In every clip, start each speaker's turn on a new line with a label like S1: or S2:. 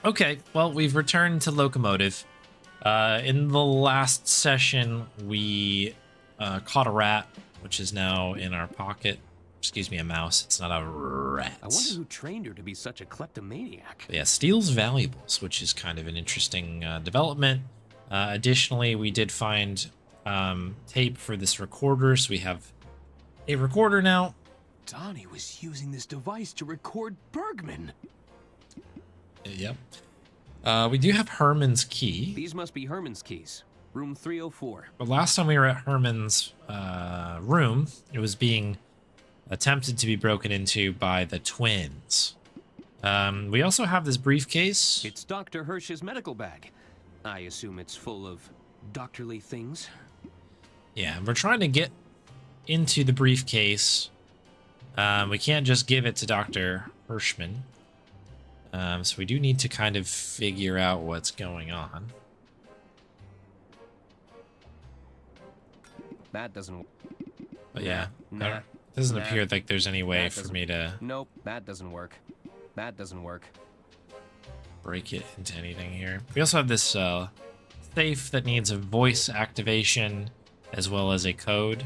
S1: Okay, well, we've returned to Locomotive. In the last session, we caught a rat, which is now in our pocket. Excuse me, a mouse. It's not a rat.
S2: I wonder who trained her to be such a kleptomaniac.
S1: But yeah, steals valuables, which is kind of an interesting development. Additionally, we did find tape for this recorder, so we have a recorder now.
S2: Donnie was using this device to record Bergman.
S1: Yep. We do have Herman's key.
S2: These must be Herman's keys. Room 304.
S1: But last time we were at Herman's room, it was being attempted to be broken into by the twins. We also have this briefcase.
S2: It's Dr. Hirsch's medical bag. I assume it's full of doctorly things.
S1: Yeah, we're trying to get into the briefcase. We can't just give it to Dr. Hirschman. So we do need to kind of figure out what's going on.
S2: That doesn't...
S1: But yeah,
S2: Nah.
S1: it doesn't appear like there's any way
S2: That
S1: for
S2: doesn't-
S1: me to
S2: Nope, that doesn't work. That doesn't work.
S1: break it into anything here. We also have this safe that needs a voice activation as well as a code.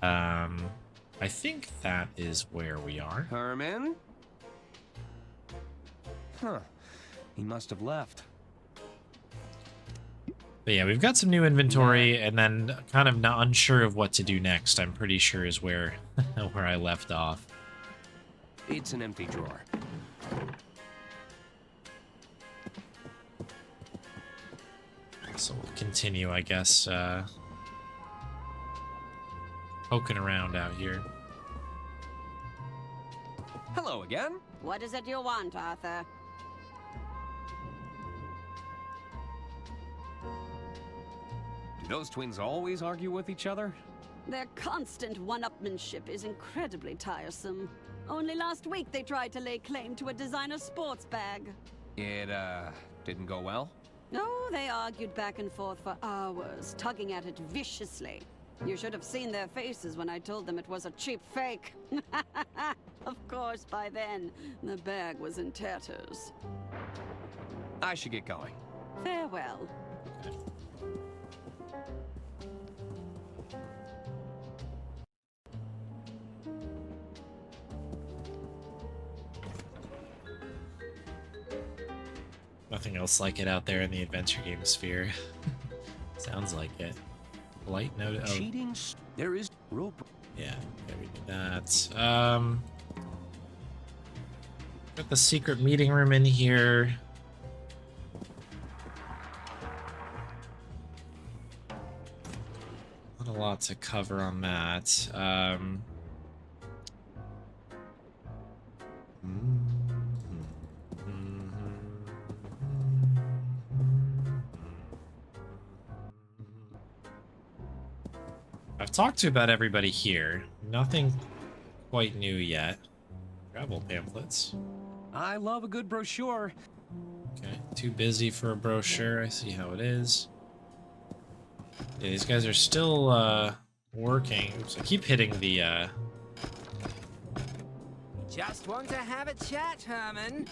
S1: I think that is where we are.
S2: Herman? Huh. He must have left.
S1: But yeah, we've got some new inventory, and then kind of not unsure of what to do next. I'm pretty sure is where where I left off.
S2: It's an empty drawer.
S1: So we'll continue, I guess, poking around out here.
S2: Hello again.
S3: What is it you want, Arthur?
S2: Do those twins always argue with each other?
S3: Their constant one-upmanship is incredibly tiresome. Only last week they tried to lay claim to a designer sports bag.
S2: It, didn't go well?
S3: Oh, they argued back and forth for hours, tugging at it viciously. You should have seen their faces when I told them it was a cheap fake. Of course, by then, the bag was in tatters.
S2: I should get going.
S3: Farewell.
S1: Nothing else like it out there in the adventure game sphere. Sounds like it. Light note. Oh,
S2: Cheating? There is rope.
S1: yeah. Okay, we did that. Got the secret meeting room in here. Not a lot to cover on that. I've talked to about everybody here. Nothing quite new yet. Travel pamphlets.
S2: I love a good brochure.
S1: Okay, too busy for a brochure. I see how it is. Yeah, these guys are still working. Oops, I keep hitting the
S4: Just want to have a chat, Herman.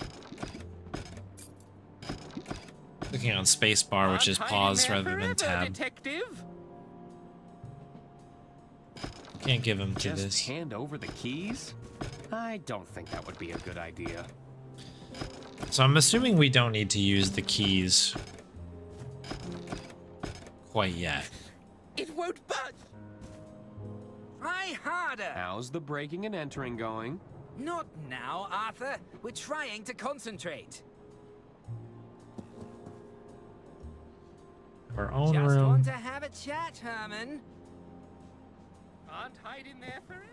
S1: clicking on spacebar, which is pause rather than tab.
S4: Detective.
S1: Can't give them to
S2: Just
S1: this.
S2: hand over the keys? I don't think that would be a good idea.
S1: So I'm assuming we don't need to use the keys quite yet.
S4: It won't budge. Try harder.
S2: How's the breaking and entering going?
S4: Not now, Arthur. We're trying to concentrate.
S1: Our own
S4: Just
S1: room.
S4: want to have a chat, Herman. Can't hide in there forever.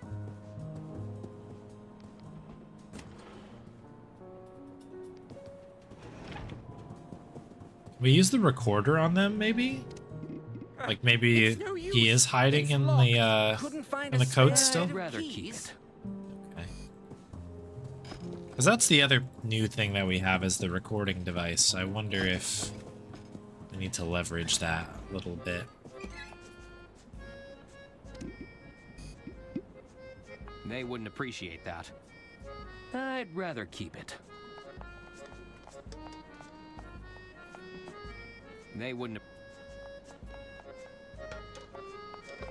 S1: We use the recorder on them, maybe? Like maybe
S4: It's no
S1: he
S4: use.
S1: is hiding
S4: It's
S1: in
S4: locked. Couldn't find
S1: the
S4: a
S1: code
S4: spare
S1: still?
S4: set of
S2: Rather keep
S4: keys.
S2: it.
S1: Okay. Because that's the other new thing that we have is the recording device. I wonder if I need to leverage that a little bit.
S2: They wouldn't appreciate that. I'd rather keep it. They wouldn't have...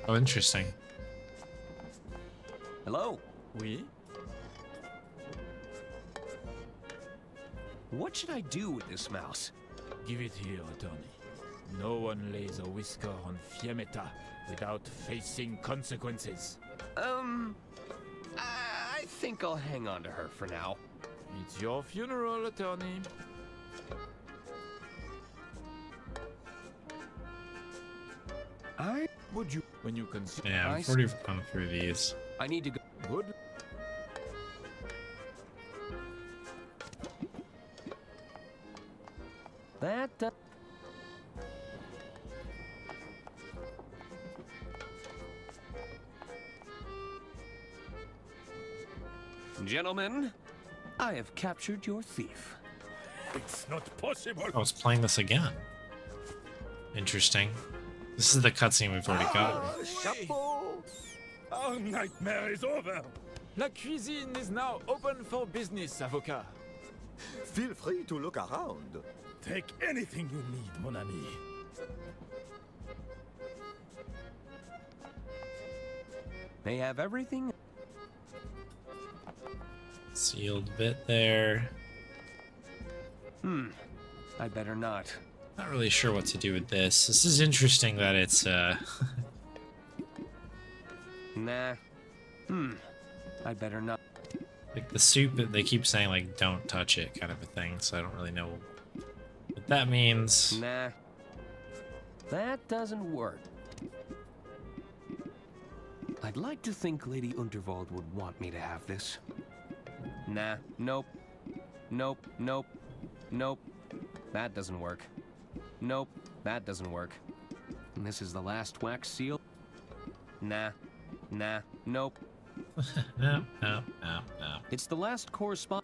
S1: Oh, interesting.
S2: Hello?
S5: Oui?
S2: What should I do with this mouse?
S5: Give it here, attorney. No one lays a whisker on Fiammetta without facing consequences.
S2: I think I'll hang on to her for now.
S5: It's your funeral, attorney. Would you, when you consider...
S1: Yeah, I've already gone through these.
S2: I need to go.
S5: Good.
S2: That, Gentlemen, I have captured your thief.
S5: It's not possible.
S1: I was playing this again. Interesting. This is the cutscene we've already got.
S5: Chapeau! Our nightmare is over. La cuisine is now open for business, avocat.
S6: Feel free to look around.
S5: Take anything you need, mon ami.
S2: They have everything.
S1: Sealed bit there.
S2: I better not.
S1: Not really sure what to do with this. This is interesting that it's
S2: Nah. I better not.
S1: like the soup. They keep saying like don't touch it, kind of a thing. So I don't really know what that means.
S2: Nah. That doesn't work. I'd like to think Lady Unterwald would want me to have this. Nah. Nope. Nope. Nope. Nope. That doesn't work. Nope. That doesn't work. And this is the last wax seal? Nah. Nah. Nope.
S1: No, no, no, no.
S2: It's the last correspond.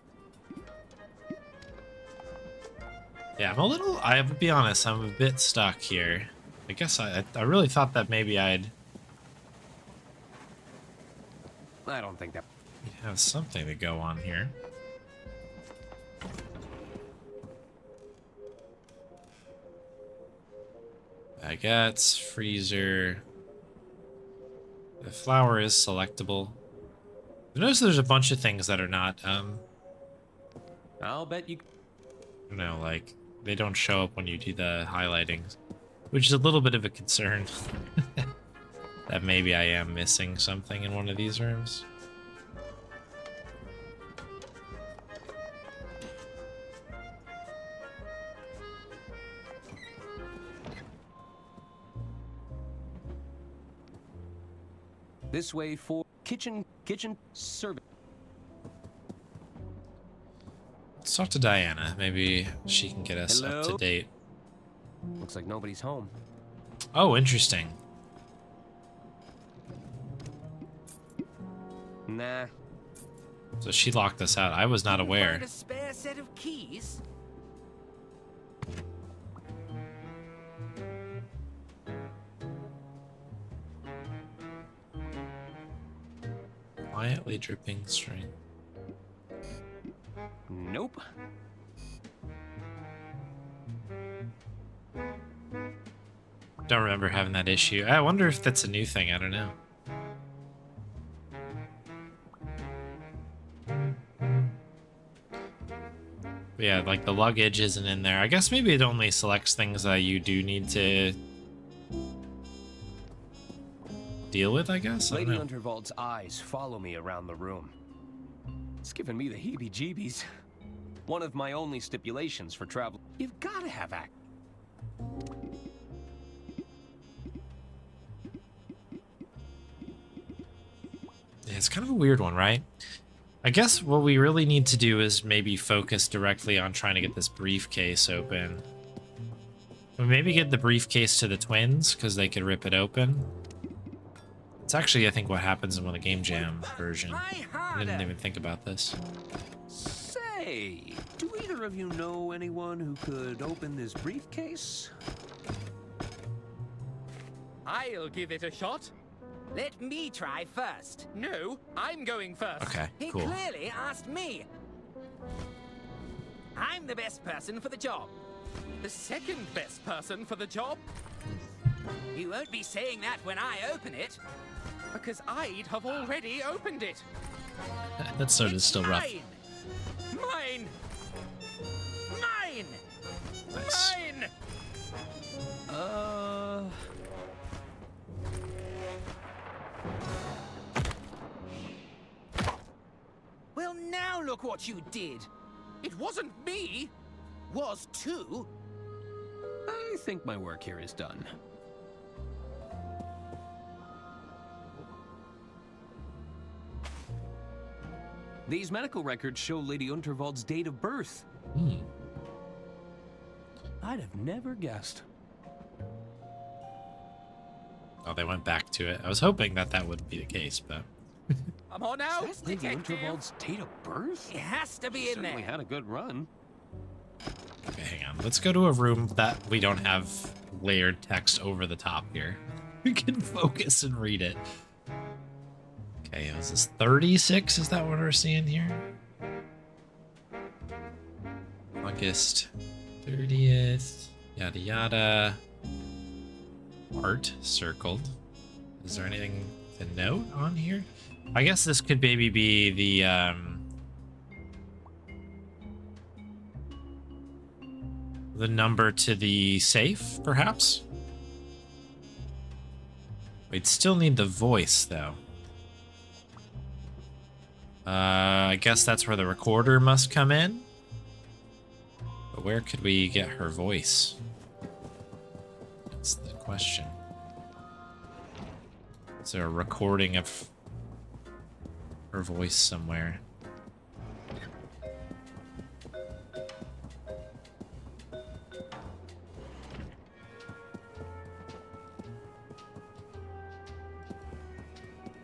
S1: Yeah, I'm a little. I will be honest. I'm a bit stuck here. I guess I really thought that maybe I'd
S2: I don't think that.
S1: have something to go on here. Baguettes, freezer. The flour is selectable. Notice there's a bunch of things that are not,
S2: I'll bet you.
S1: you know, like, they don't show up when you do the highlighting, which is a little bit of a concern. That maybe I am missing something in one of these rooms.
S2: This way for kitchen service.
S1: Let's talk to Diana. Maybe she can get us up to
S2: Hello?
S1: date.
S2: Looks like nobody's home.
S1: Oh, interesting.
S2: Nah.
S1: So she locked us out. I was not aware.
S4: Find a spare set of keys?
S1: Quietly dripping stream.
S2: Nope.
S1: Don't remember having that issue. I wonder if that's a new thing. I don't know. But yeah, like the luggage isn't in there. I guess maybe it only selects things that you do need to deal with, I guess? I
S2: Lady
S1: don't know.
S2: Unterwald's eyes follow me around the room. It's giving me the heebie-jeebies. One of my only stipulations for travel. You've got to have act.
S1: Yeah, it's kind of a weird one, right? I guess what we really need to do is maybe focus directly on trying to get this briefcase open. We maybe get the briefcase to the twins, because they could rip it open. It's actually, I think, what happens in the Game Jam version. I didn't even think about this.
S2: Say, do either of you know anyone who could open this briefcase?
S4: I'll give it a shot. Let me try first. No, I'm going first.
S1: Okay,
S4: He
S1: cool.
S4: clearly asked me. I'm the best person for the job. The second best person for the job. You won't be saying that when I open it. Because I'd have already opened it.
S1: That soda's still rough.
S4: Mine! Mine!
S1: Nice.
S4: Mine! Well, now look what you did. It wasn't me. Was too.
S2: I think my work here is done. These medical records show Lady Unterwald's date of birth. I'd have never guessed.
S1: Oh, they went back to it. I was hoping that that wouldn't be the case, but...
S4: Come on now,
S2: That's Lady
S4: detective.
S2: Unterwald's date of birth?
S4: It has to be in
S2: Certainly
S4: there.
S2: had a good run.
S1: Okay, hang on. Let's go to a room that we don't have layered text over the top here. We can focus and read it. Okay, is this 36? Is that what we're seeing here? August 30th. Yada yada. Art circled. Is there anything to note on here? I guess this could maybe be the number to the safe, perhaps? We'd still need the voice, though. I guess that's where the recorder must come in. But where could we get her voice? That's the question. Is there a recording of her voice somewhere?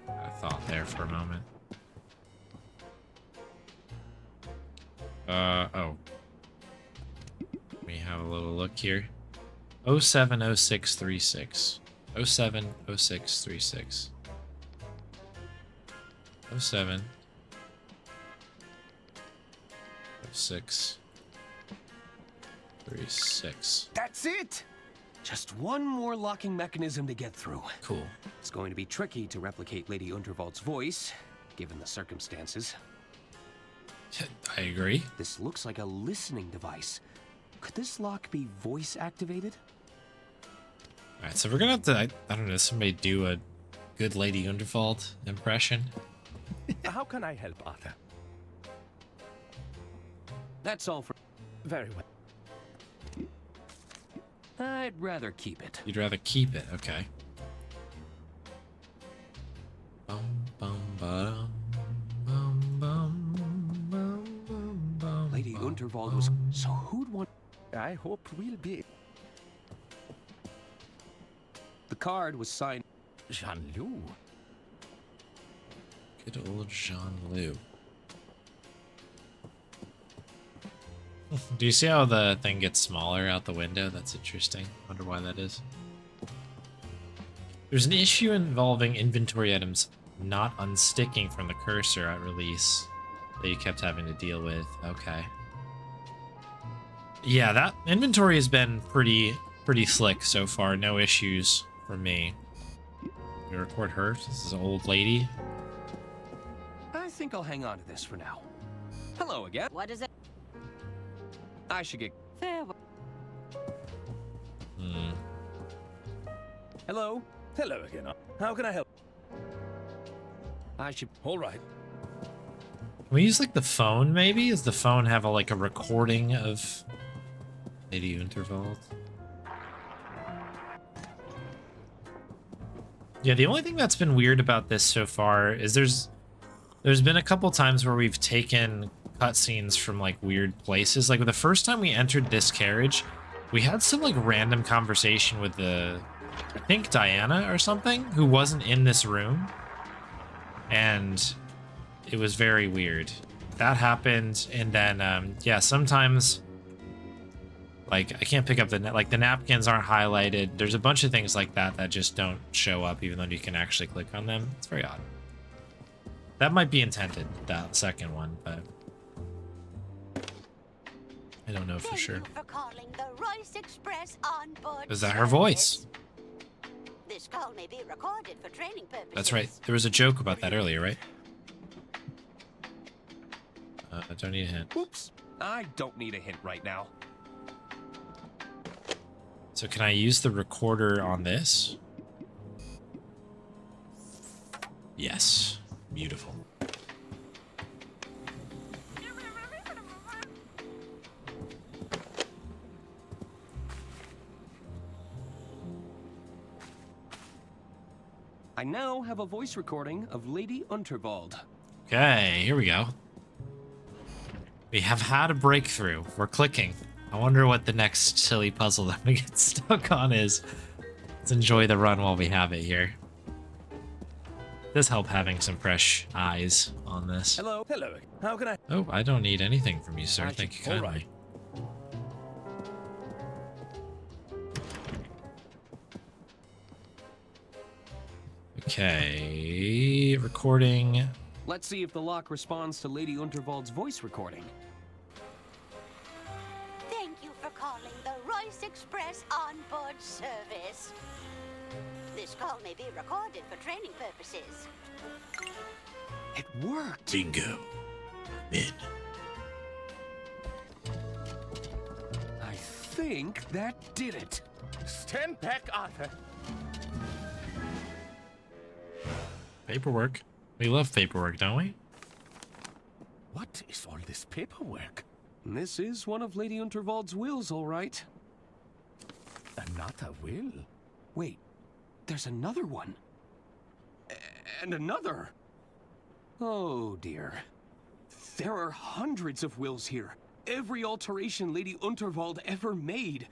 S1: I thought there for a moment. Oh. We have a little look here. 070636. 070636. 07 06 36.
S2: That's it! Just one more locking mechanism to get through.
S1: Cool.
S2: It's going to be tricky to replicate Lady Unterwald's voice, given the circumstances.
S1: I agree.
S2: This looks like a listening device. Could this lock be voice activated?
S1: Alright, so we're gonna have to, I don't know, somebody do a good Lady Underwald impression.
S7: How can I help, Arthur?
S2: That's all for...
S7: Very well.
S2: I'd rather keep it.
S1: You'd rather keep it, okay. Bum, bum, ba-dum, bum, bum, bum, bum, bum,
S2: Lady
S1: bum,
S2: Unterwald was...
S1: bum.
S2: So who'd want...
S7: I hope we'll be...
S2: The card was signed...
S7: Jean-Loup.
S1: Good old Jean-Loup. Do you see how the thing gets smaller out the window? That's interesting. Wonder why that is. There's an issue involving inventory items not unsticking from the cursor at release that you kept having to deal with. Okay. Yeah, that inventory has been pretty slick so far. No issues for me. We record her. This is an old lady.
S2: I think I'll hang on to this for now. Hello again.
S3: What is it?
S2: I should get...
S3: Farewell.
S2: Hello?
S7: Hello again. How can I help?
S2: I should...
S7: All right.
S1: Can we use like the phone maybe? Does the phone have like a recording of Lady Unterwald? Yeah, the only thing that's been weird about this so far is there's been a couple times where we've taken cutscenes from like weird places. Like the first time we entered this carriage, we had some like random conversation with I think Diana or something, who wasn't in this room. And it was very weird. That happened, and then yeah, sometimes like I can't pick up the napkins aren't highlighted. There's a bunch of things like that that just don't show up even though you can actually click on them. It's very odd. That might be intended, that second one, but I don't know for
S8: Thank
S1: sure.
S8: you for calling the Royce Express onboard
S1: Is that her voice?
S8: service. This call may be recorded for training purposes.
S1: That's right. There was a joke about that earlier, right? I don't need a hint.
S2: Oops. I don't need a hint right now.
S1: So can I use the recorder on this? Yes. Beautiful.
S2: I now have a voice recording of Lady Unterwald.
S1: Okay, here we go. We have had a breakthrough. We're clicking. I wonder what the next silly puzzle that we get stuck on is. Let's enjoy the run while we have it here. Does help having some fresh eyes on this.
S7: Hello. Hello. How can I?
S1: Oh, I don't need anything from you, sir.
S7: I
S1: Thank you
S7: should- all
S1: kindly.
S7: right.
S1: Okay, recording.
S2: Let's see if the lock responds to Lady Unterwald's voice recording.
S8: Thank you for calling the Royce Express onboard service. This call may be recorded for training purposes.
S2: It worked!
S1: Bingo. In.
S2: I think that did it.
S4: Stand back, Arthur.
S1: Paperwork. We love paperwork, don't we?
S7: What is all this paperwork?
S2: This is one of Lady Unterwald's wills, all right.
S7: Another will?
S2: Wait, there's another one. And another. Oh, dear. There are hundreds of wills here. Every alteration Lady Unterwald ever made.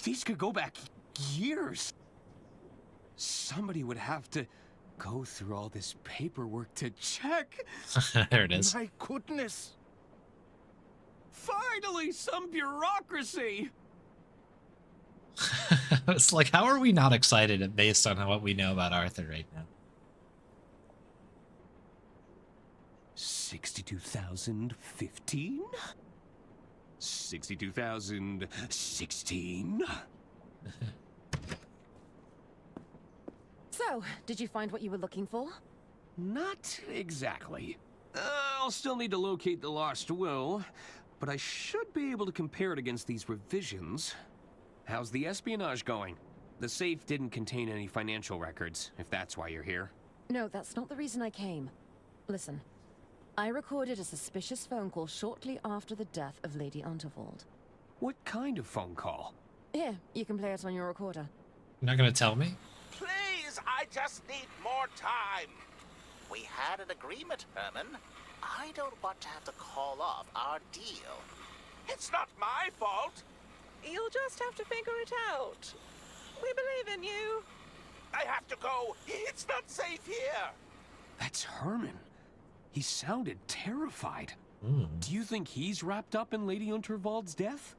S2: These could go back years. Somebody would have to go through all this paperwork to check.
S1: There it is.
S2: My goodness. Finally, some bureaucracy.
S1: It's like, how are we not excited based on what we know about Arthur right now?
S2: 62,015? 62,016?
S9: So, did you find what you were looking for?
S2: Not exactly. I'll still need to locate the lost will, but I should be able to compare it against these revisions. How's the espionage going? The safe didn't contain any financial records, if that's why you're here.
S9: No, that's not the reason I came. Listen, I recorded a suspicious phone call shortly after the death of Lady Unterwald.
S2: What kind of phone call?
S9: Here, you can play it on your recorder.
S1: You're not gonna tell me?
S10: Please, I just need more time. We had an agreement, Herman. I don't want to have to call off our deal. It's not my fault.
S11: You'll just have to figure it out. We believe in you.
S10: I have to go. It's not safe here.
S2: That's Herman. He sounded terrified. Do you think he's wrapped up in Lady Unterwald's death?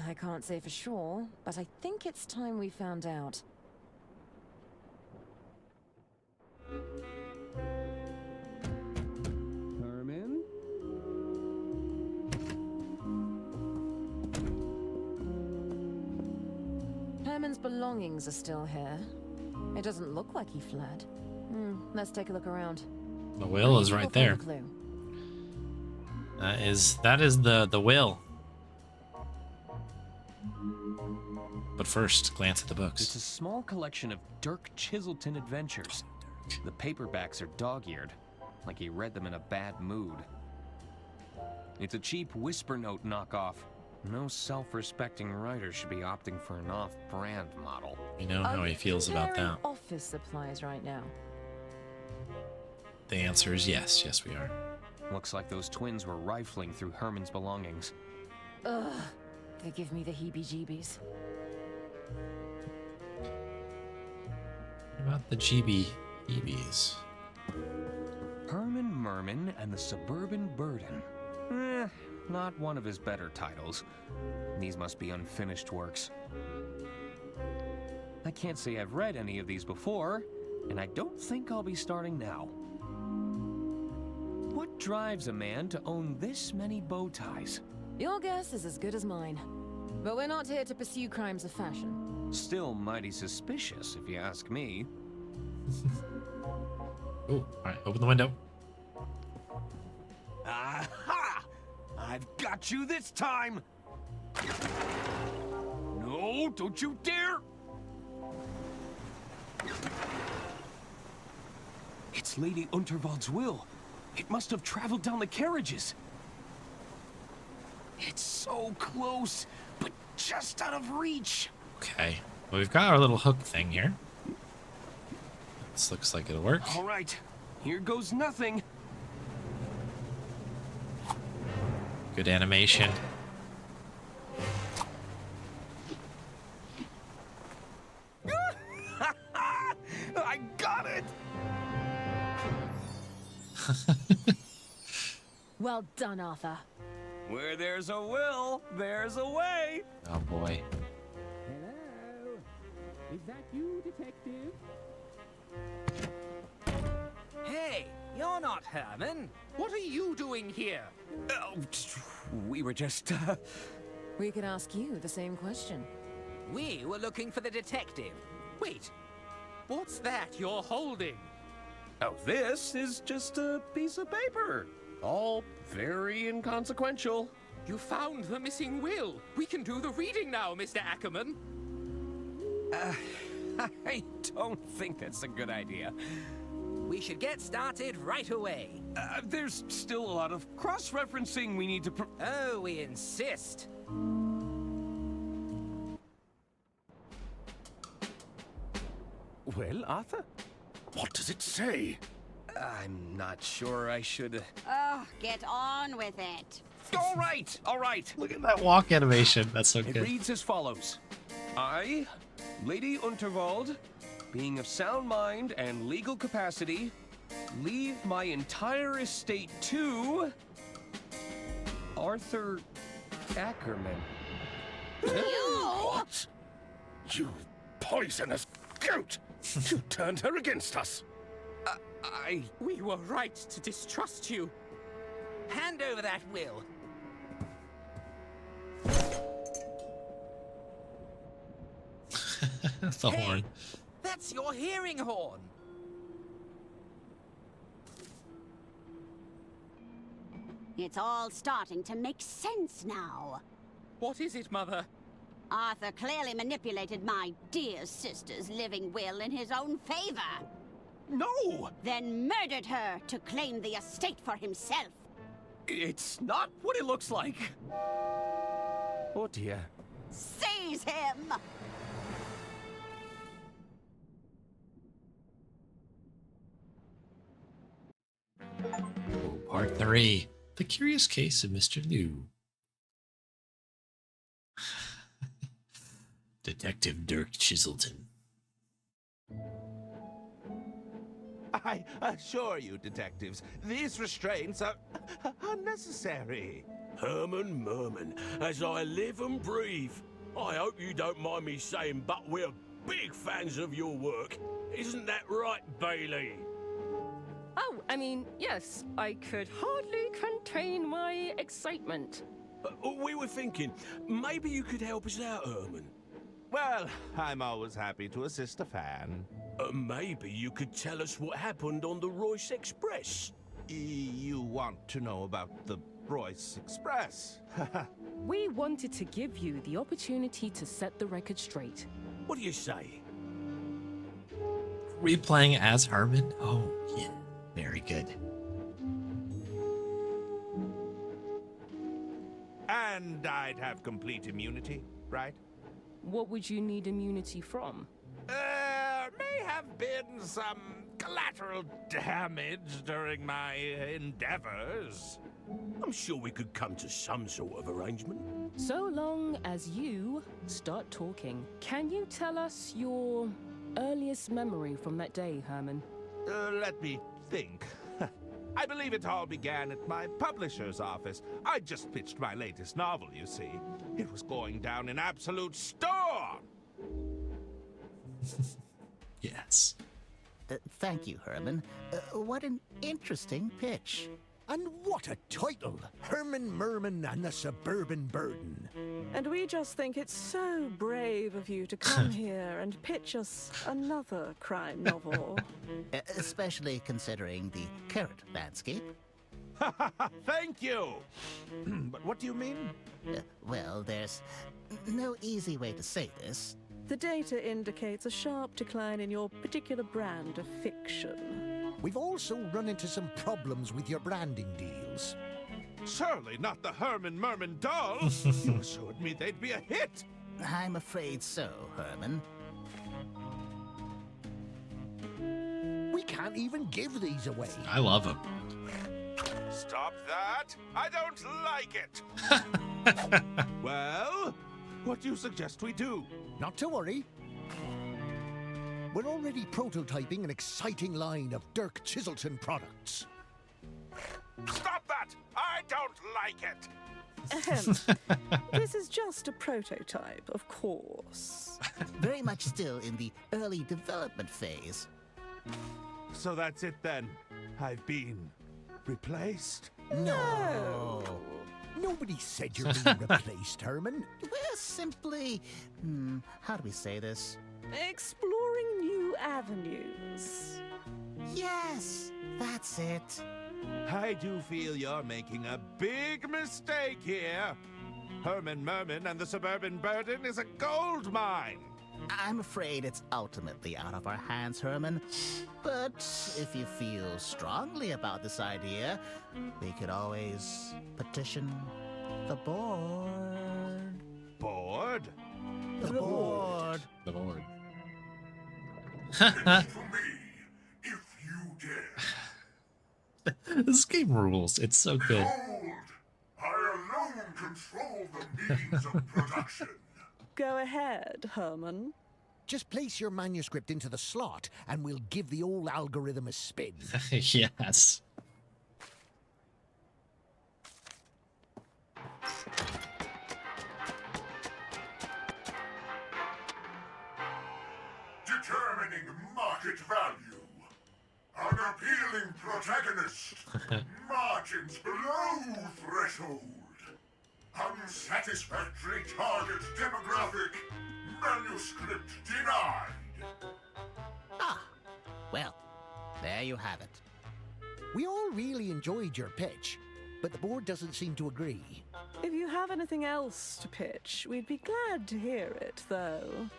S9: I can't say for sure, but I think it's time we found out.
S2: Herman?
S9: Herman's belongings are still here. It doesn't look like he fled. Let's take a look around.
S1: The will is right there.
S9: Clue.
S1: That is the will. But first, glance at the
S2: It's
S1: books.
S2: a small collection of Dirk Chiselton adventures. The paperbacks are dog-eared, like he read them in a bad mood. It's a cheap Whisper Note knockoff. No self-respecting writer should be opting for an off-brand model.
S1: You know how he feels about that.
S9: Comparing office supplies right now.
S1: The answer is yes. Yes, we are.
S2: Looks like those twins were rifling through Herman's belongings.
S9: Ugh, they give me the heebie-jeebies.
S1: What about the EBs?
S2: Herman Merman and the Suburban Burden. Not one of his better titles. These must be unfinished works. I can't say I've read any of these before, and I don't think I'll be starting now. What drives a man to own this many bow ties?
S9: Your guess is as good as mine. But we're not here to pursue crimes of fashion.
S2: Still mighty suspicious, if you ask me.
S1: Ooh, alright, open the window.
S2: Aha! I've got you this time! No, don't you dare! It's Lady Unterwald's will. It must have traveled down the carriages. It's so close, but just out of reach.
S1: Okay, well, we've got our little hook thing here. This looks like it'll work.
S2: All right, here goes nothing.
S1: Good animation.
S2: I got it!
S9: Well done, Arthur.
S2: Where there's a will, there's a way.
S1: Oh boy.
S4: Hello? Is that you, Detective? Hey, you're not Herman. What are you doing here?
S2: Oh, we were just,
S9: We could ask you the same question.
S4: We were looking for the detective. Wait, what's that you're holding?
S2: Oh, this is just a piece of paper. All very inconsequential.
S4: You found the missing will. We can do the reading now, Mr. Ackerman.
S2: I don't think that's a good idea.
S4: We should get started right away.
S2: There's still a lot of cross-referencing we need to
S4: Oh, we insist.
S7: Well, Arthur, what does it say?
S2: I'm not sure I should...
S3: Oh, get on with it.
S2: All right, all right.
S1: Look at that walk animation. That's so
S2: It
S1: good.
S2: reads as follows. I, Lady Unterwald, being of sound mind and legal capacity, leave my entire estate to... Arthur Ackerman.
S7: What? You poisonous goat! You turned her against us.
S4: We were right to distrust you. Hand over that will.
S1: The
S4: Hey,
S1: horn.
S4: that's your hearing horn.
S3: It's all starting to make sense now.
S4: What is it, Mother?
S3: Arthur clearly manipulated my dear sister's living will in his own favor.
S2: No!
S3: Then murdered her to claim the estate for himself.
S2: It's not what it looks like.
S7: Oh dear.
S3: Seize him!
S1: Part 3. The Curious Case of Mr. New. Detective Dirk Chiselton.
S12: I assure you, detectives, these restraints are unnecessary.
S5: Herman Merman, as I live and breathe. I hope you don't mind me saying, but we're big fans of your work. Isn't that right, Bailey?
S13: Oh, I mean, yes, I could hardly contain my excitement.
S5: We were thinking, maybe you could help us out, Herman.
S12: Well, I'm always happy to assist a fan.
S5: Maybe you could tell us what happened on the Royce Express.
S12: You want to know about the Royce Express?
S13: We wanted to give you the opportunity to set the record straight.
S5: What do you say?
S1: Replaying as Herman? Oh, yeah. Very good.
S12: And I'd have complete immunity, right?
S13: What would you need immunity from?
S12: May have been some collateral damage during my endeavors.
S5: I'm sure we could come to some sort of arrangement.
S13: So long as you start talking, can you tell us your earliest memory from that day, Herman?
S12: Let me think. I believe it all began at my publisher's office. I just pitched my latest novel, you see. It was going down in absolute storm.
S1: Yes.
S10: Thank you, Herman. What an interesting pitch.
S14: And what a title! Herman Merman and the Suburban Burden.
S11: And we just think it's so brave of you to come here and pitch us another crime novel.
S10: Especially considering the current landscape.
S12: Thank you! But what do you mean?
S10: Well, there's no easy way to say this.
S11: The data indicates a sharp decline in your particular brand of fiction.
S14: We've also run into some problems with your branding deals.
S12: Surely not the Herman Merman doll! You assured me they'd be a hit!
S10: I'm afraid so, Herman.
S14: We can't even give these away.
S1: I love them.
S12: Stop that! I don't like it! Well, what do you suggest we do?
S14: Not to worry. We're already prototyping an exciting line of Dirk Chiselton products.
S12: Stop that! I don't like it!
S11: Ahem. This is just a prototype, of course.
S10: Very much still in the early development phase.
S12: So that's it then. I've been replaced?
S14: No! Nobody said you're being replaced, Herman.
S10: We're simply... how do we say this?
S11: Exploring new avenues.
S10: Yes, that's it.
S12: I do feel you're making a big mistake here. Herman Merman and the Suburban Burden is a gold mine.
S10: I'm afraid it's ultimately out of our hands, Herman. But if you feel strongly about this idea, we could always petition the board.
S12: Board?
S14: The board.
S1: The board. This game rules. It's so good.
S15: I alone control the means of production.
S11: Go ahead, Herman.
S14: Just place your manuscript into the slot and we'll give the old algorithm a spin.
S1: Yes.
S15: Determining market value. Unappealing protagonist. Margins below threshold. Unsatisfactory target demographic. Manuscript denied.
S10: Ah, well, there you have it.
S14: We all really enjoyed your pitch, but the board doesn't seem to agree.
S11: If you have anything else to pitch, we'd be glad to hear it, though.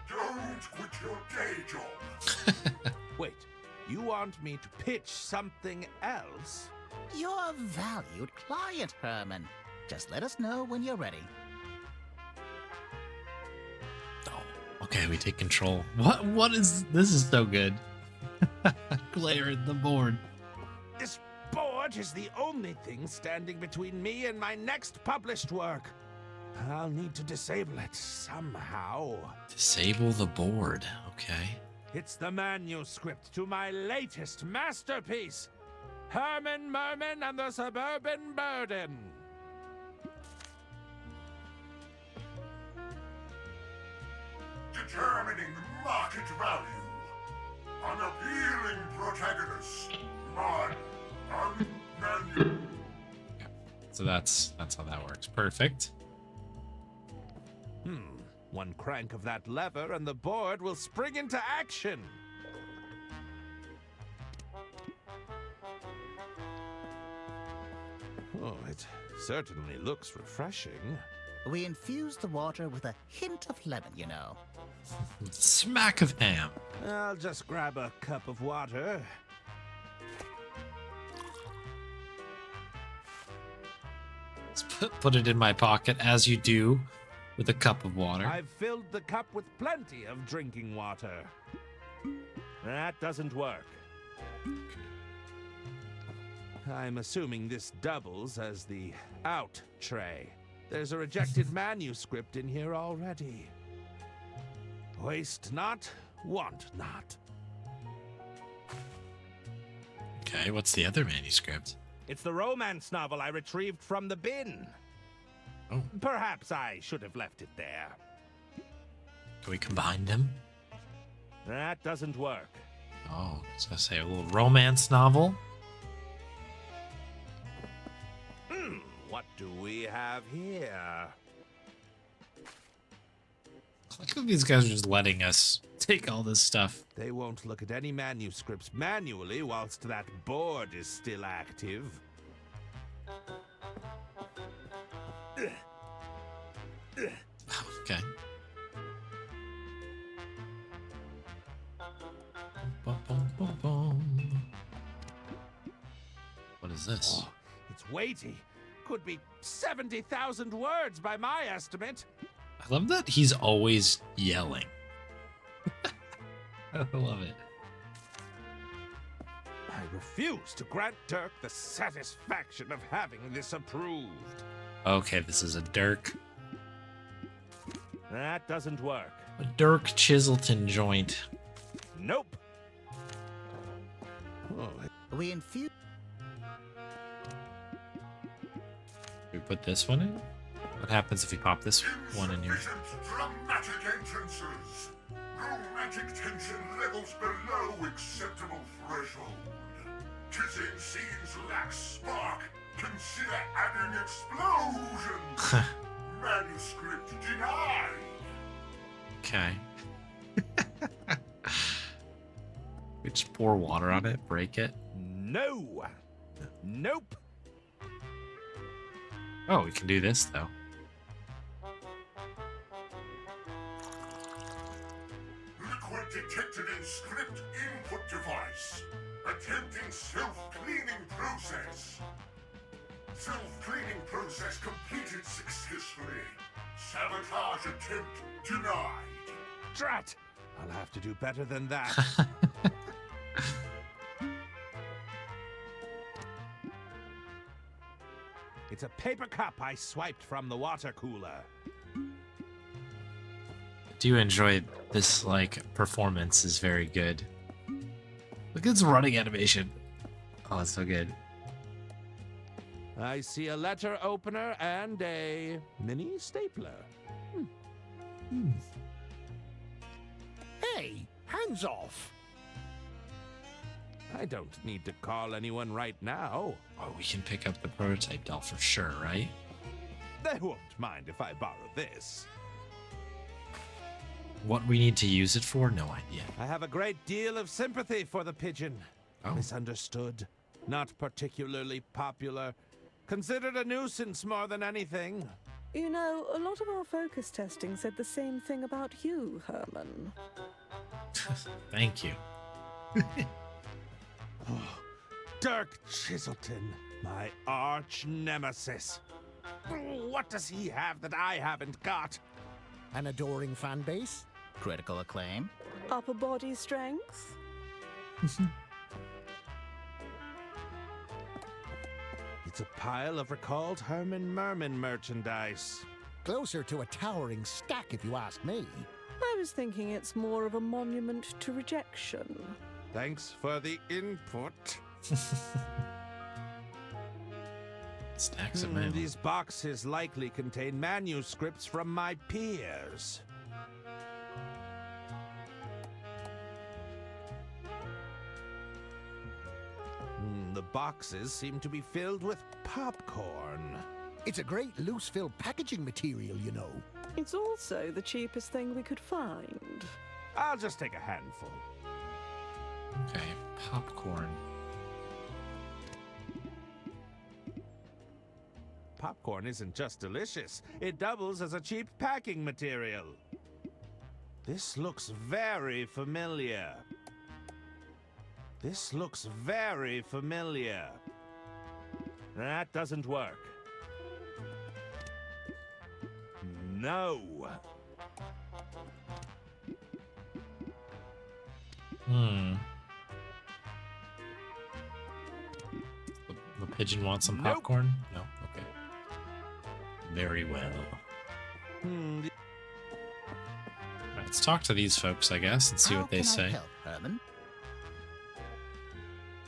S15: Don't quit your day job.
S12: Wait, you want me to pitch something else?
S10: You're a valued client, Herman. Just let us know when you're ready.
S1: Okay, we take control. What is this? Is so good. Glare at the board.
S12: This board is the only thing standing between me and my next published work. I'll need to disable it somehow.
S1: Disable the board. Okay.
S12: It's the manuscript to my latest masterpiece, Herman Merman and the Suburban Burden.
S15: Determining market value. Unappealing protagonist.
S1: So that's how that works. Perfect.
S12: One crank of that lever and the board will spring into action. Oh, it certainly looks refreshing.
S10: We infuse the water with a hint of lemon, you know.
S1: Smack of ham.
S12: I'll just grab a cup of water.
S1: Let's put it in my pocket, as you do with a cup of water.
S12: I've filled the cup with plenty of drinking water. That doesn't work. I'm assuming this doubles as the out tray. There's a rejected manuscript in here already. Waste not, want not.
S1: Okay, what's the other manuscript?
S12: It's the romance novel I retrieved from the bin.
S1: Oh.
S12: Perhaps I should have left it there.
S1: Can we combine them?
S12: That doesn't work.
S1: Oh, I was gonna say a little romance novel.
S12: What do we have here?
S1: I think these guys are just letting us take all this stuff.
S12: They won't look at any manuscripts manually whilst that board is still active.
S1: Okay. Bum, bum, bum, bum. What is this?
S12: Oh, it's weighty. Could be 70,000 words by my estimate.
S1: I love that he's always yelling. I love it.
S12: I refuse to grant Dirk the satisfaction of having this approved.
S1: Okay, this is a Dirk.
S12: That doesn't work.
S1: A Dirk Chiselton joint.
S12: Nope. Oh,
S10: We infuse.
S1: We put this one in? What happens if we pop this one in here?
S15: Dramatic entrances. Romantic tension levels below acceptable threshold. Kissing scenes lack spark. Consider adding explosion. Manuscript denied.
S1: Okay. We just pour water on it, break it.
S12: no. Nope.
S1: Oh, we can do this though.
S15: Liquid detected in script input device. Attempting self-cleaning process. Self-cleaning process completed successfully. Sabotage attempt denied.
S12: Drat! I'll have to do better than that. It's a paper cup I swiped from the water cooler.
S1: Do you enjoy this, like, performance is very good. Look at this running animation. Oh, it's so good.
S12: I see a letter opener and a mini stapler.
S14: Hey, hands off!
S12: I don't need to call anyone right now.
S1: Oh, we can pick up the prototype doll for sure, right?
S12: They won't mind if I borrow this.
S1: What we need to use it for? No idea.
S12: I have a great deal of sympathy for the pigeon.
S1: Oh.
S12: Misunderstood, not particularly popular, considered a nuisance more than anything.
S11: You know, a lot of our focus testing said the same thing about you, Herman.
S1: Thank you.
S12: Dirk Chiselton, my arch nemesis. What does he have that I haven't got?
S14: An adoring fan base?
S10: Critical acclaim.
S11: Upper body strength?
S12: It's a pile of recalled Herman Merman merchandise.
S14: Closer to a towering stack, if you ask me.
S11: I was thinking it's more of a monument to rejection.
S12: Thanks for the input.
S1: Stacks of mail.
S12: These boxes likely contain manuscripts from my peers. The boxes seem to be filled with popcorn.
S14: It's a great loose-fill packaging material, you know.
S11: It's also the cheapest thing we could find.
S12: I'll just take a handful.
S1: Okay, popcorn.
S12: Popcorn isn't just delicious, it doubles as a cheap packing material. This looks very familiar. This looks very familiar. That doesn't work. No.
S1: The pigeon wants some
S12: Nope.
S1: popcorn? No? Okay. Very well. Alright, let's talk to these folks, I guess, and see
S10: How
S1: what they
S10: can
S1: say.
S10: I help, Herman?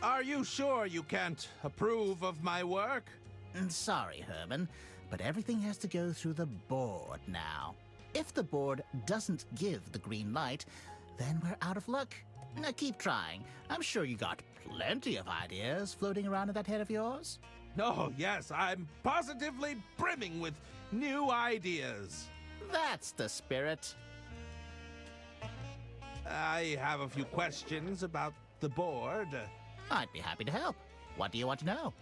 S12: Are you sure you can't approve of my work?
S10: Sorry, Herman, but everything has to go through the board now. If the board doesn't give the green light, then we're out of luck. Now keep trying. I'm sure you got plenty of ideas floating around in that head of yours.
S12: Oh, yes, I'm positively brimming with new ideas.
S10: That's the spirit.
S12: I have a few questions about the board.
S10: I'd be happy to help. What do you want to know?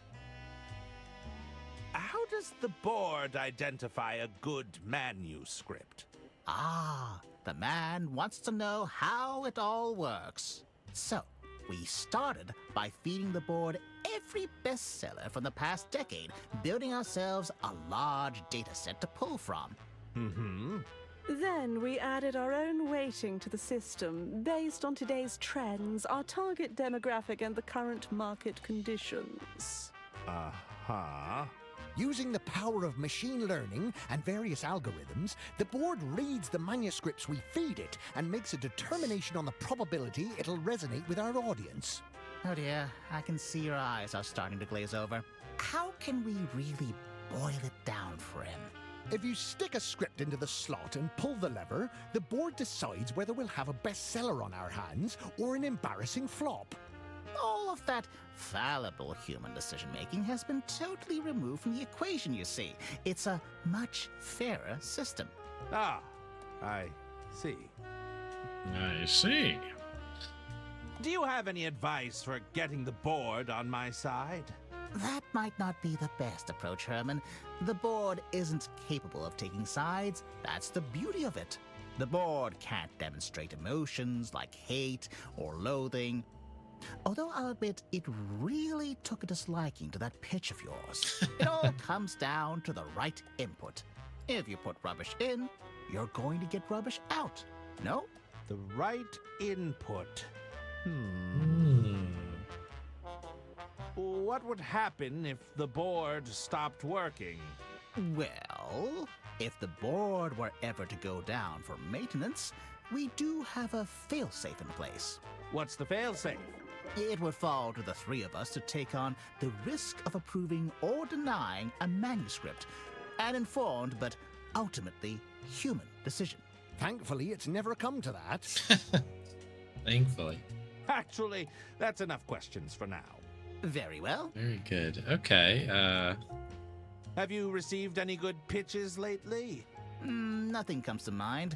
S12: How does the board identify a good manuscript?
S10: Ah, the man wants to know how it all works. So, we started by feeding the board every bestseller from the past decade, building ourselves a large data set to pull from.
S12: Mm-hmm.
S11: Then we added our own weighting to the system based on today's trends, our target demographic, and the current market conditions.
S12: Uh-huh.
S14: Using the power of machine learning and various algorithms, the board reads the manuscripts we feed it and makes a determination on the probability it'll resonate with our audience.
S10: Oh dear, I can see your eyes are starting to glaze over. How can we really boil it down for him?
S14: If you stick a script into the slot and pull the lever, the board decides whether we'll have a bestseller on our hands or an embarrassing flop.
S10: All of that fallible human decision-making has been totally removed from the equation, you see. It's a much fairer system.
S12: Ah, I see.
S1: I see.
S12: Do you have any advice for getting the board on my side?
S10: That might not be the best approach, Herman. The board isn't capable of taking sides. That's the beauty of it. The board can't demonstrate emotions like hate or loathing. Although I'll admit it really took a disliking to that pitch of yours. It all comes down to the right input. If you put rubbish in, you're going to get rubbish out. No?
S12: The right input. What would happen if the board stopped working?
S10: Well, if the board were ever to go down for maintenance, we do have a failsafe in place.
S12: What's the failsafe?
S10: It would fall to the three of us to take on the risk of approving or denying a manuscript, an informed but ultimately human decision.
S14: Thankfully, it's never come to that.
S1: Thankfully.
S12: Actually, that's enough questions for now.
S10: Very well.
S1: Very good. Okay,
S12: Have you received any good pitches lately?
S10: Nothing comes to mind.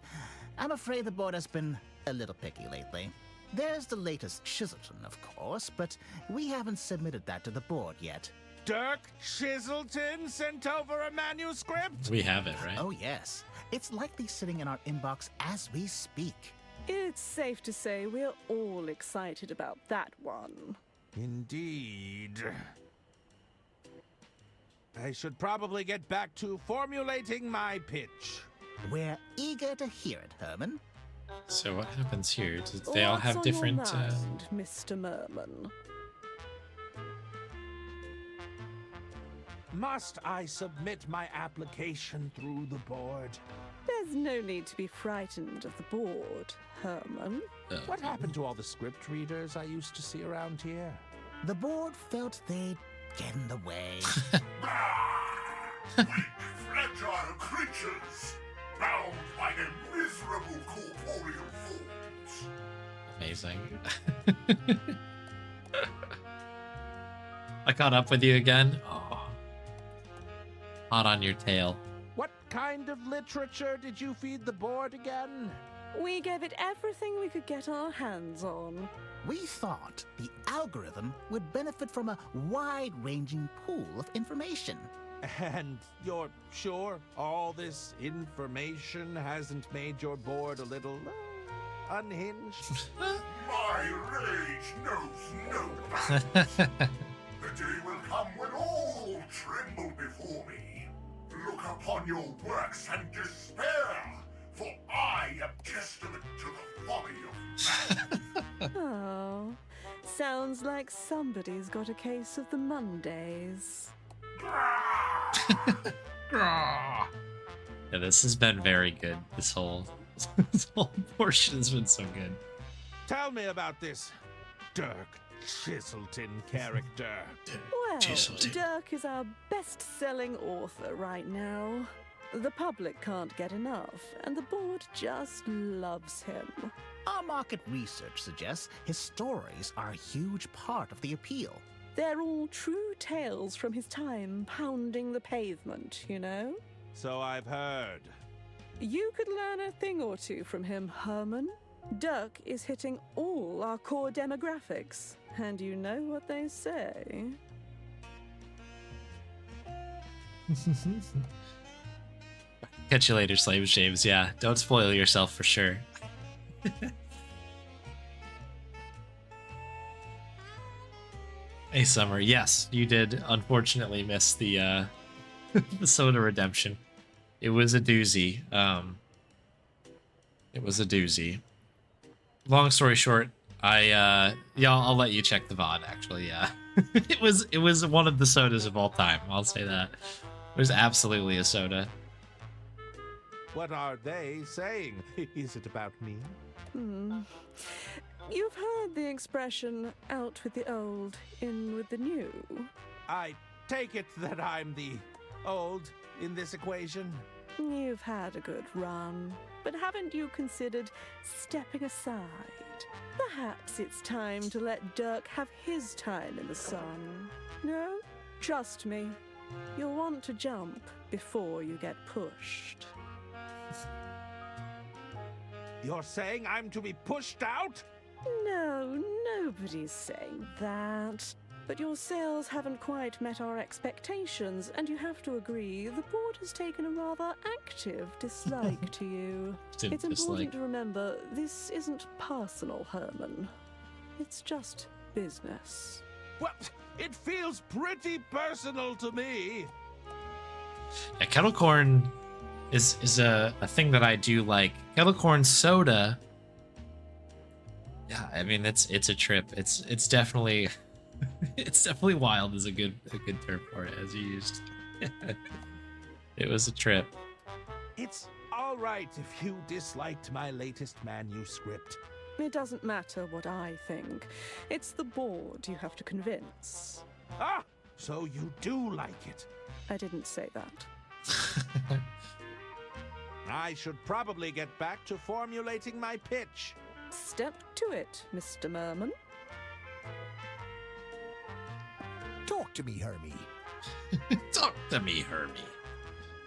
S10: I'm afraid the board has been a little picky lately. There's the latest Chiselton, of course, but we haven't submitted that to the board yet.
S12: Dirk Chiselton sent over a manuscript?
S1: we have it, right?
S10: Oh, yes. It's likely sitting in our inbox as we speak.
S11: It's safe to say we're all excited about that one.
S12: Indeed. I should probably get back to formulating my pitch.
S10: We're eager to hear it, Herman.
S1: So what happens here? Do they all have
S11: What's on
S1: different...
S11: your mind, Mr. Merman?
S12: Must I submit my application through the board?
S11: There's no need to be frightened of the board, Herman.
S12: What happened to all the script readers I used to see around here?
S10: The board felt they'd get in the way.
S15: Weak, fragile creatures, bound by their miserable corporeal forms.
S1: Amazing. I caught up with you again. Oh. Hot on your tail.
S12: What kind of literature did you feed the board again?
S11: We gave it everything we could get our hands on.
S10: We thought the algorithm would benefit from a wide-ranging pool of information.
S12: And you're sure all this information hasn't made your board a little unhinged?
S15: My rage knows no bounds. The day will come when all tremble before me. Look upon your works and despair, for I am testament to the folly of man.
S11: Oh, sounds like somebody's got a case of the Mondays.
S1: Yeah, this has been very good. This whole portion has been so good.
S12: Tell me about this Dirk Chiselton character.
S11: Well, Dirk is our best-selling author right now. The public can't get enough, and the board just loves him.
S10: Our market research suggests his stories are a huge part of the appeal.
S11: They're all true tales from his time pounding the pavement, you know?
S12: So I've heard.
S11: You could learn a thing or two from him, Herman. Dirk is hitting all our core demographics. And you know what they say.
S1: Catch you later, Slave James. Yeah, don't spoil yourself for sure. Hey, Summer. Yes, you did unfortunately miss the the soda redemption. It was a doozy. It was a doozy. Long story short, yeah, I'll let you check the VOD. Actually, yeah, it was one of the sodas of all time. I'll say that. It was absolutely a soda.
S12: What are they saying? Is it about me?
S11: You've heard the expression, out with the old, in with the new.
S12: I take it that I'm the old in this equation?
S11: You've had a good run, but haven't you considered stepping aside? Perhaps it's time to let Dirk have his time in the sun. No? Trust me, you'll want to jump before you get pushed.
S12: You're saying I'm to be pushed out?
S11: No, nobody's saying that. But your sales haven't quite met our expectations, and you have to agree the board has taken a rather active dislike to you. It's important to remember this isn't personal, Herman. It's just business.
S12: Well, it feels pretty personal to me.
S1: Yeah, kettle corn is a thing that I do like. Kettle corn soda. Yeah, I mean it's a trip. It's definitely it's definitely wild is a good term for it, as you used. It was a trip.
S12: It's all right if you disliked my latest manuscript.
S11: It doesn't matter what I think. It's the board you have to convince.
S12: Ah, so you do like it.
S11: I didn't say that.
S12: I should probably get back to formulating my pitch.
S11: Step to it, Mr. Merman.
S14: Talk to me, Hermie.
S1: Talk to me, Hermie.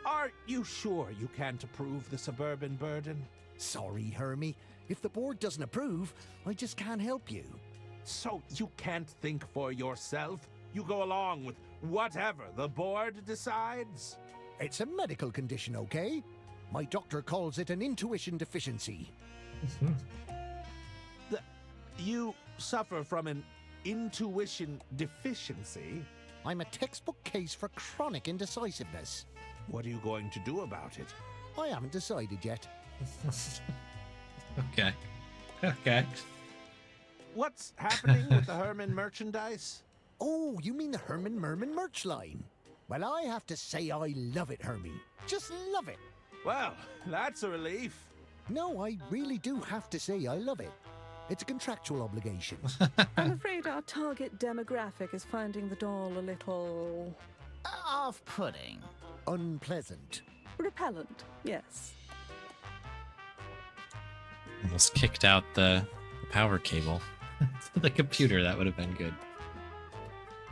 S12: Are you sure you can't approve the suburban burden?
S14: Sorry, Hermie. If the board doesn't approve, I just can't help you.
S12: So you can't think for yourself? You go along with whatever the board decides?
S14: It's a medical condition, okay? My doctor calls it an intuition deficiency.
S12: You suffer from an intuition deficiency?
S14: I'm a textbook case for chronic indecisiveness.
S12: What are you going to do about it?
S14: I haven't decided yet.
S1: Okay. Okay.
S12: What's happening with the Herman merchandise?
S14: Oh, you mean the Herman Merman merch line? Well, I have to say I love it, Hermie. Just love it.
S12: Well, that's a relief.
S14: No, I really do have to say I love it. It's a contractual obligation.
S11: I'm afraid our target demographic is finding the doll a little...
S10: off-putting.
S14: Unpleasant.
S11: Repellent, yes.
S1: Almost kicked out the power cable to the computer. That would have been good.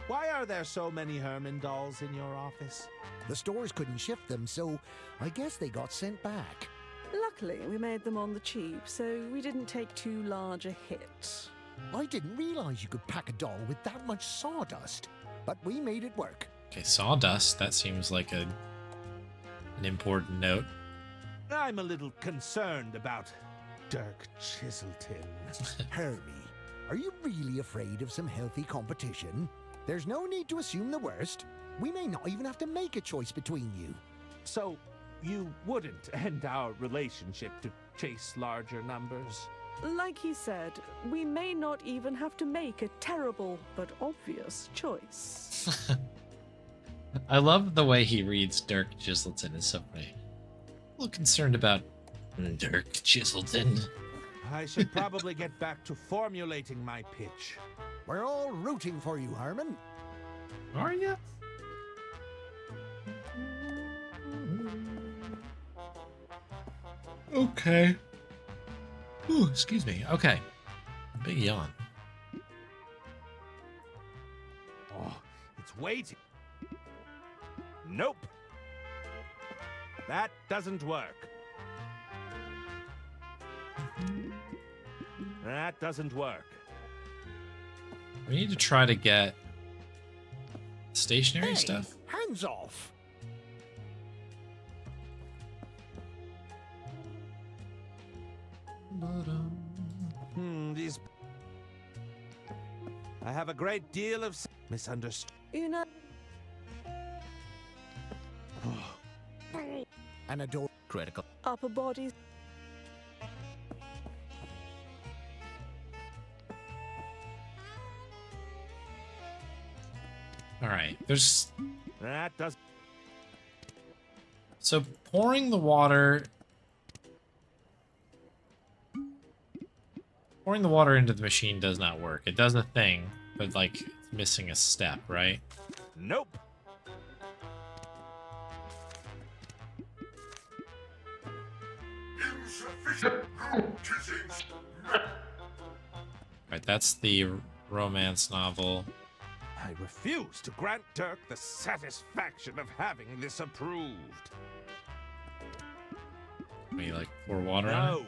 S12: Why are there so many Herman dolls in your office?
S14: The stores couldn't ship them, so I guess they got sent back.
S11: Luckily, we made them on the cheap, so we didn't take too large a hit.
S14: I didn't realize you could pack a doll with that much sawdust, but we made it work.
S1: Okay, sawdust. That seems like an important note.
S12: I'm a little concerned about Dirk Chiselton.
S14: Hermie, are you really afraid of some healthy competition? There's no need to assume the worst. We may not even have to make a choice between you.
S12: So, you wouldn't end our relationship to chase larger numbers?
S11: Like he said, we may not even have to make a terrible but obvious choice.
S1: I love the way he reads Dirk Chiselton. It's so funny. A little concerned about Dirk Chiselton.
S12: I should probably get back to formulating my pitch.
S14: We're all rooting for you, Herman.
S1: Are you? Okay. Ooh, excuse me. Okay. Big yawn.
S12: it's waiting. Nope. That doesn't work. That doesn't work.
S1: We need to try to get stationary stuff.
S14: Hands off!
S12: These... I have a great deal of misunderstood.
S11: You know...
S14: And a door
S10: critical.
S11: Upper body...
S1: All right, there's...
S12: That does...
S1: So pouring the water... Pouring the water into the machine does not work. It does a thing, but like it's missing a step, right?
S12: Nope.
S1: Right, that's the romance novel.
S12: I refuse to grant Dirk the satisfaction of having this approved.
S1: We like pour water on it?
S12: No.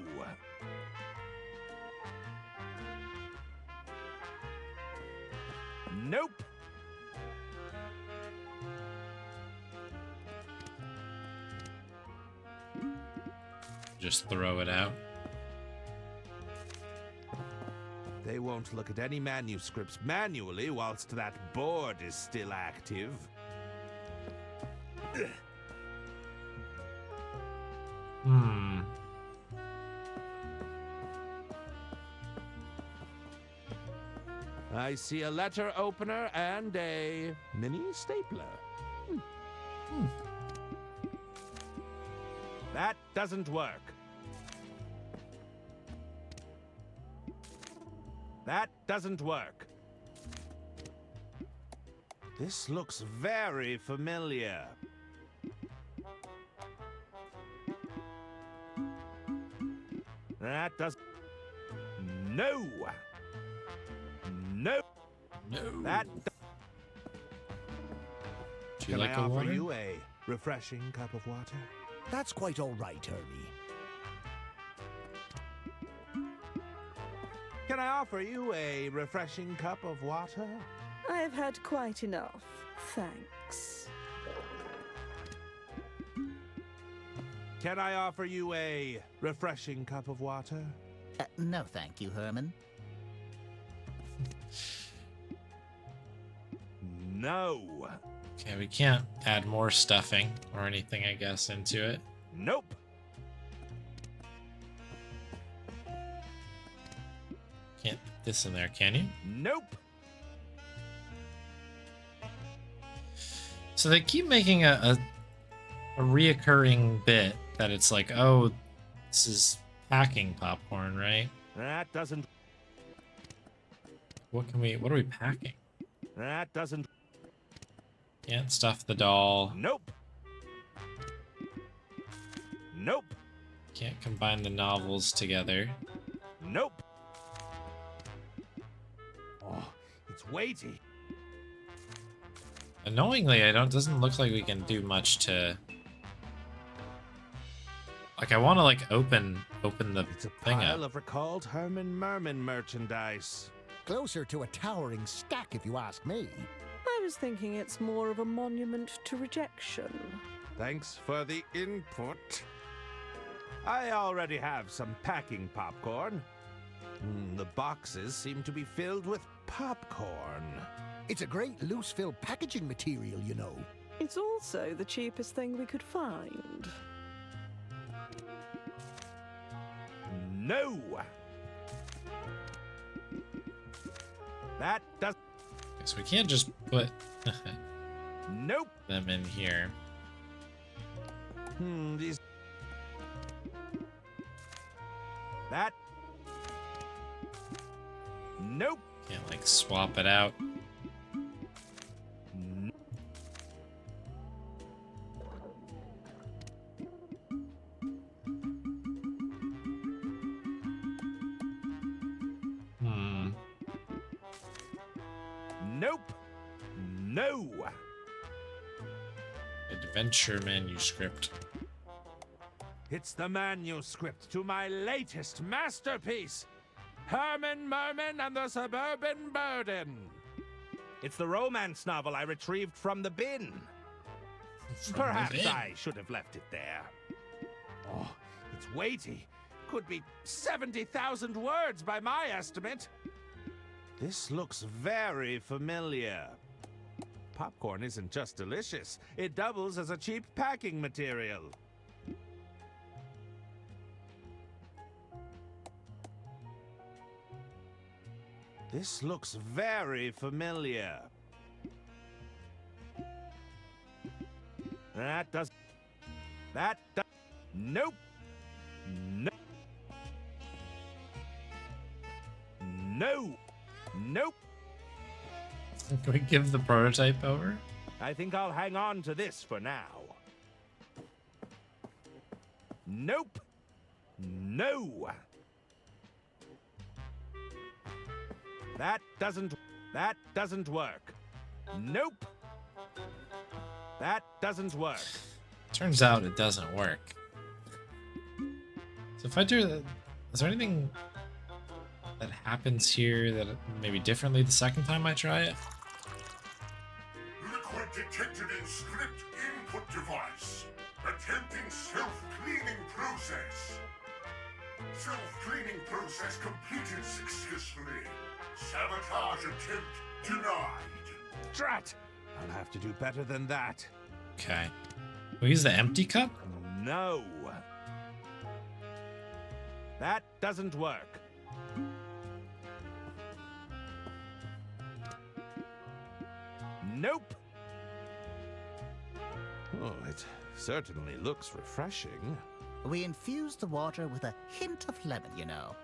S12: Nope.
S1: Just throw it out.
S12: They won't look at any manuscripts manually whilst that board is still active.
S1: Hmm.
S12: I see a letter opener and a mini stapler. That doesn't work. That doesn't work. This looks very familiar. That does... No! No!
S1: No.
S12: That...
S1: Do you
S12: Can
S1: like
S12: I
S1: a
S12: offer
S1: water?
S12: you a refreshing cup of water?
S14: That's quite all right, Hermy.
S12: Can I offer you a refreshing cup of water?
S11: I've had quite enough. Thanks.
S12: Can I offer you a refreshing cup of water?
S10: No, thank you, Herman.
S12: No.
S1: Okay, we can't add more stuffing or anything, I guess, into it.
S12: Nope.
S1: Can't put this in there, can you?
S12: Nope.
S1: So they keep making a reoccurring bit that it's like, oh, this is packing popcorn, right?
S12: That doesn't...
S1: What are we packing?
S12: That doesn't...
S1: Can't stuff the doll.
S12: Nope. Nope.
S1: Can't combine the novels together.
S12: Nope. Oh, it's weighty.
S1: Annoyingly, doesn't look like we can do much to... Like, I want to, like, open the thing
S12: Pile
S1: up.
S12: of recalled Herman Merman merchandise.
S14: Closer to a towering stack, if you ask me.
S11: I was thinking it's more of a monument to rejection.
S12: Thanks for the input. I already have some packing popcorn. The boxes seem to be filled with popcorn.
S14: It's a great loose-fill packaging material, you know.
S11: It's also the cheapest thing we could find.
S12: No! That does...
S1: So we can't just put
S12: Nope.
S1: them in here.
S12: These... That... Nope.
S1: Can't, like, swap it out.
S12: Nope. No.
S1: Adventure manuscript.
S12: It's the manuscript to my latest masterpiece, Herman Merman and the Suburban Burden. It's the romance novel I retrieved from the bin. Perhaps I should have left it there. Oh, it's weighty. Could be 70,000 words by my estimate. This looks very familiar. Popcorn isn't just delicious, it doubles as a cheap packing material. This looks very familiar. Nope. No. No. Nope.
S1: Can we give the prototype over?
S12: I think I'll hang on to this for now. Nope. No. That doesn't work. Nope. That doesn't work.
S1: Turns out it doesn't work. So if I do that, is there anything that happens here that maybe differently the second time I try it?
S15: Liquid detected in script input device. Attempting self-cleaning process. Self-cleaning process completed successfully. Sabotage attempt denied.
S12: Drat! I'll have to do better than that.
S1: Okay. We use the empty cup?
S12: No. That doesn't work. Nope. Oh, it certainly looks refreshing.
S10: We infuse the water with a hint of lemon, you know.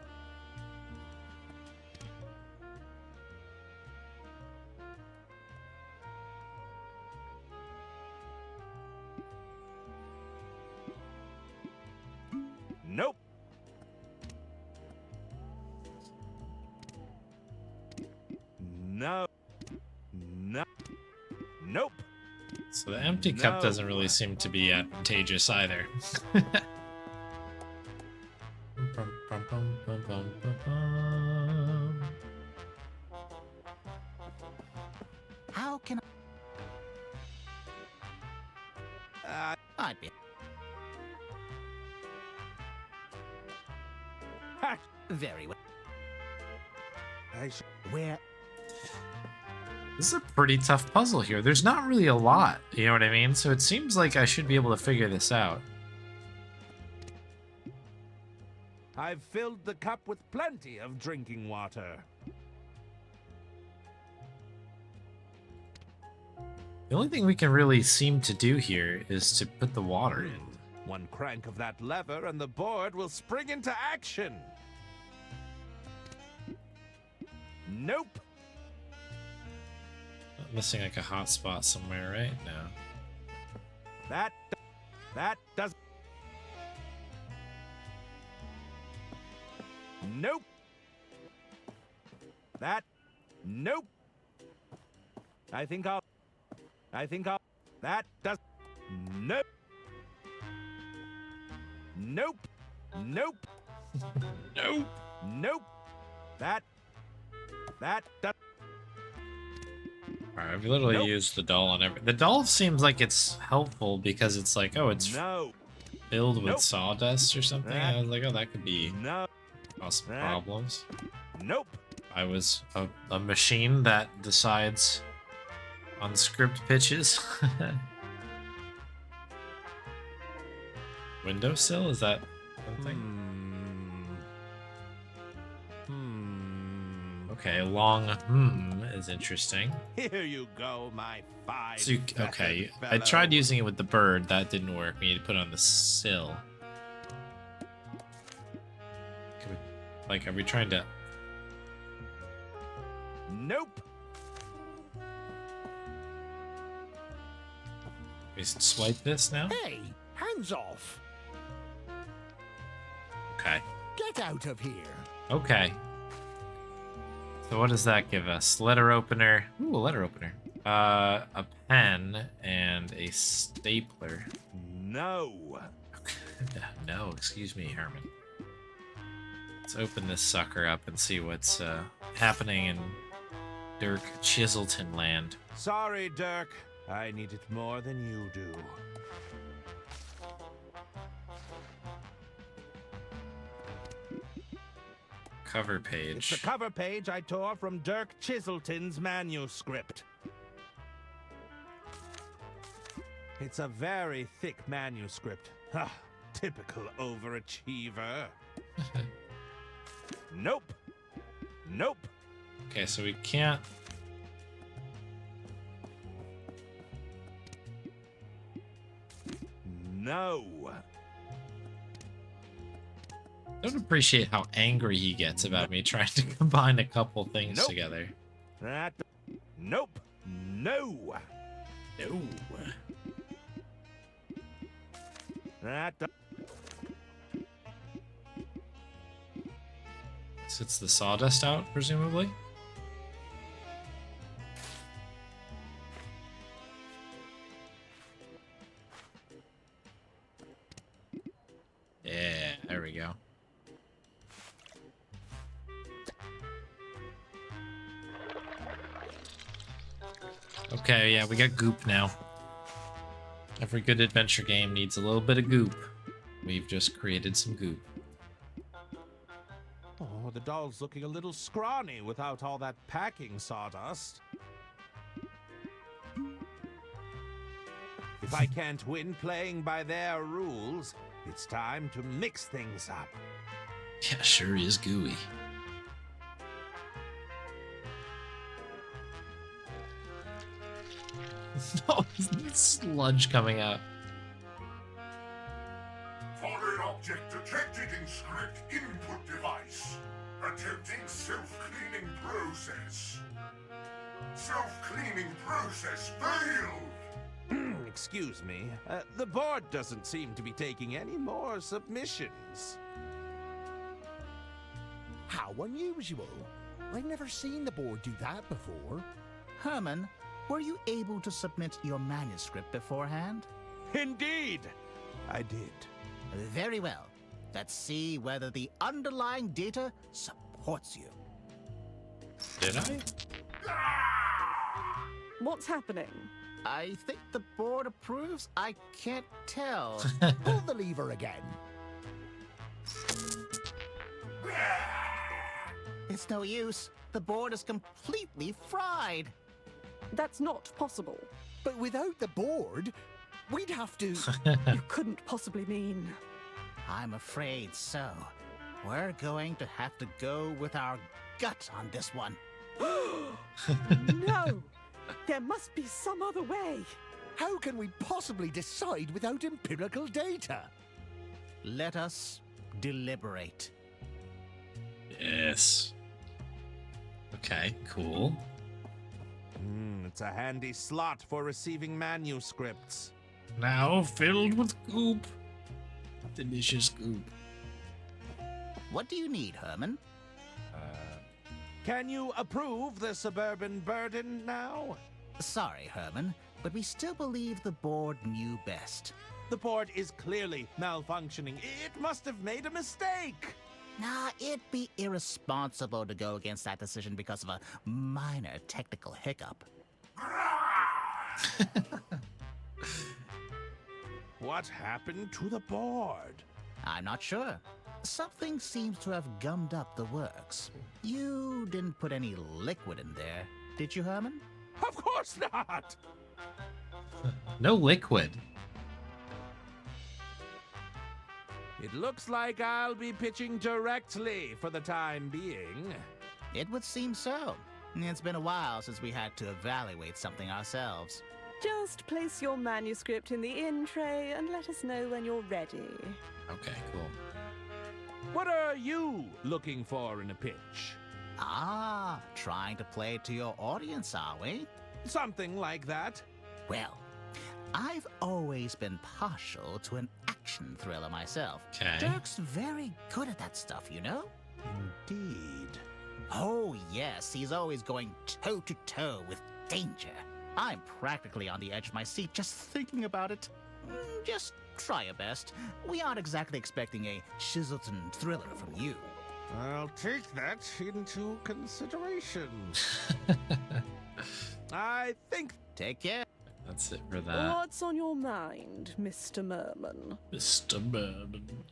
S12: Nope. No. No. Nope.
S1: So the empty cup doesn't really seem to be advantageous either.
S10: How can I'd be very well. Where?
S1: This is a pretty tough puzzle here. There's not really a lot, you know what I mean? So it seems like I should be able to figure this out.
S12: I've filled the cup with plenty of drinking water.
S1: The only thing we can really seem to do here is to put the water in.
S12: One crank of that lever and the board will spring into action. Nope.
S1: Missing like a hot spot somewhere, right? No.
S12: That does. Nope. Nope. I think I'll. That does. Nope. Nope. Nope.
S1: Nope.
S12: Nope. That does.
S1: Alright, I've literally used the doll on every. The doll seems like it's helpful because it's like, oh, it's filled with sawdust or something. I was like, oh, that could be cause some problems.
S12: Nope.
S1: I was a machine that decides on script pitches. Windowsill? Is that something? Okay, long is interesting.
S12: Here you go, my fine.
S1: So okay, I tried using it with the bird. That didn't work. We need to put it on the sill. Like, are we trying to...
S12: Nope.
S1: We swipe this now?
S14: Hey, hands off.
S1: Okay.
S14: Get out of here.
S1: Okay. So what does that give us? Letter opener. Ooh, a letter opener. A pen and a stapler.
S12: No.
S1: No, excuse me, Herman. Let's open this sucker up and see what's happening in Dirk Chiselton land.
S12: Sorry, Dirk. I need it more than you do.
S1: Cover page.
S12: It's the cover page I tore from Dirk Chiselton's manuscript. It's a very thick manuscript. Ah, typical overachiever. Nope. Nope.
S1: Okay, so we can't...
S12: No.
S1: Don't appreciate how angry he gets about me trying to combine a couple things together.
S12: Nope. No.
S1: No. Sits the sawdust out, presumably? Yeah, there we go. Okay, yeah, we got goop now. Every good adventure game needs a little bit of goop. We've just created some goop.
S12: Oh, the doll's looking a little scrawny without all that packing sawdust. If I can't win playing by their rules, it's time to mix things up.
S1: Yeah, sure is gooey. No, sludge coming out.
S15: Foreign object detected in script input device. Attempting self-cleaning process. Self-cleaning process failed.
S12: Excuse me. The board doesn't seem to be taking any more submissions.
S14: How unusual. I've never seen the board do that before.
S10: Herman, were you able to submit your manuscript beforehand?
S12: Indeed, I did.
S10: Very well. Let's see whether the underlying data supports you.
S1: Did I?
S11: What's happening?
S10: I think the board approves. I can't tell.
S14: Pull the lever again.
S10: It's no use. The board is completely fried.
S11: That's not possible.
S14: But without the board, we'd have to...
S11: You couldn't possibly mean...
S10: I'm afraid so. We're going to have to go with our gut on this one.
S11: No! There must be some other way.
S14: How can we possibly decide without empirical data?
S10: Let us deliberate.
S1: Yes. Okay, cool.
S12: It's a handy slot for receiving manuscripts.
S1: Now filled with goop. Delicious goop.
S10: What do you need, Herman?
S12: Can you approve the suburban burden now?
S10: Sorry, Herman, but we still believe the board knew best.
S12: The board is clearly malfunctioning. It must have made a mistake.
S10: Nah, it'd be irresponsible to go against that decision because of a minor technical hiccup.
S12: What happened to the board?
S10: I'm not sure. Something seems to have gummed up the works. You didn't put any liquid in there, did you, Herman?
S12: Of course not!
S1: No liquid.
S12: It looks like I'll be pitching directly for the time being.
S10: It would seem so. It's been a while since we had to evaluate something ourselves.
S11: Just place your manuscript in the in tray and let us know when you're ready.
S1: Okay, cool.
S12: What are you looking for in a pitch?
S10: Ah, trying to play to your audience, are we?
S12: Something like that.
S10: Well, I've always been partial to an action thriller myself.
S1: Okay.
S10: Dirk's very good at that stuff, you know?
S12: Indeed.
S10: Oh, yes, he's always going toe-to-toe with danger. I'm practically on the edge of my seat just thinking about it. Just try your best. We aren't exactly expecting a Chiselton thriller from you.
S12: I'll take that into consideration. I think...
S10: Take care.
S1: That's it for that.
S11: What's on your mind, Mr. Merman?
S1: Mr. Merman.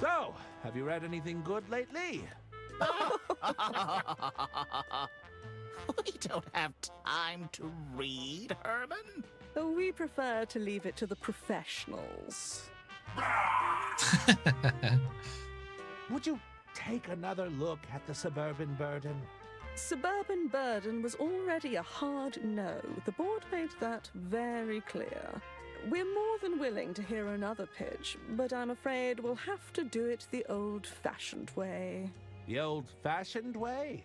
S12: So, have you read anything good lately?
S10: We don't have time to read, Herman.
S11: We prefer to leave it to the professionals.
S12: Would you take another look at the Suburban Burden?
S11: Suburban Burden was already a hard no. The board made that very clear. We're more than willing to hear another pitch, but I'm afraid we'll have to do it the old-fashioned way.
S12: The old-fashioned way?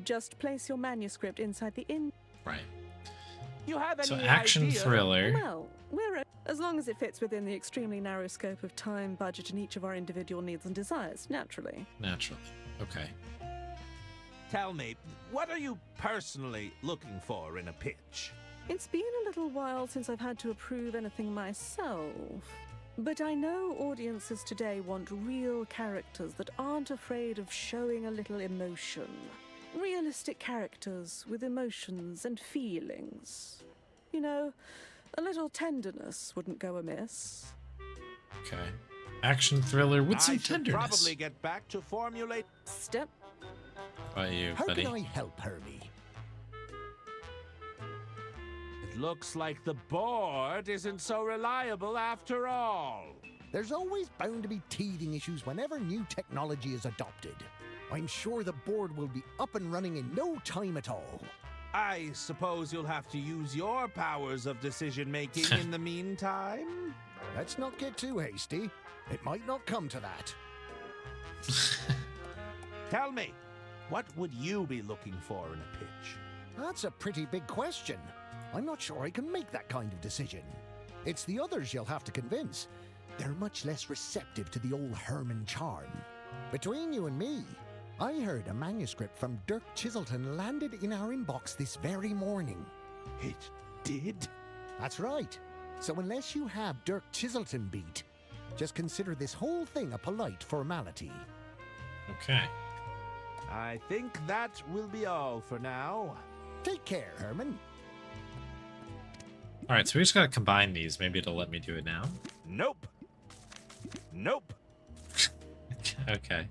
S11: Just place your manuscript inside the
S1: Right.
S12: You have any
S1: So action
S12: idea?
S1: thriller.
S11: Well, as long as it fits within the extremely narrow scope of time, budget, and each of our individual needs and desires, naturally.
S1: Naturally. Okay.
S12: Tell me, what are you personally looking for in a pitch?
S11: It's been a little while since I've had to approve anything myself. But I know audiences today want real characters that aren't afraid of showing a little emotion. Realistic characters with emotions and feelings. You know, a little tenderness wouldn't go amiss.
S1: Okay. Action thriller with some
S12: I should
S1: tenderness.
S12: probably get back to formulate...
S11: Step.
S1: By you,
S14: How
S1: buddy.
S14: can I help, Hermy?
S12: It looks like the board isn't so reliable after all.
S14: There's always bound to be teething issues whenever new technology is adopted. I'm sure the board will be up and running in no time at all.
S12: I suppose you'll have to use your powers of decision-making in the meantime?
S14: Let's not get too hasty. It might not come to that.
S12: Tell me, what would you be looking for in a pitch?
S14: That's a pretty big question. I'm not sure I can make that kind of decision. It's the others you'll have to convince. They're much less receptive to the old Herman charm. Between you and me, I heard a manuscript from Dirk Chiselton landed in our inbox this very morning.
S12: It did?
S14: That's right. So unless you have Dirk Chiselton beat, just consider this whole thing a polite formality.
S1: Okay.
S12: I think that will be all for now.
S14: Take care, Herman.
S1: All right, so we just gotta combine these. Maybe it'll let me do it now.
S12: Nope. Nope.
S1: Okay.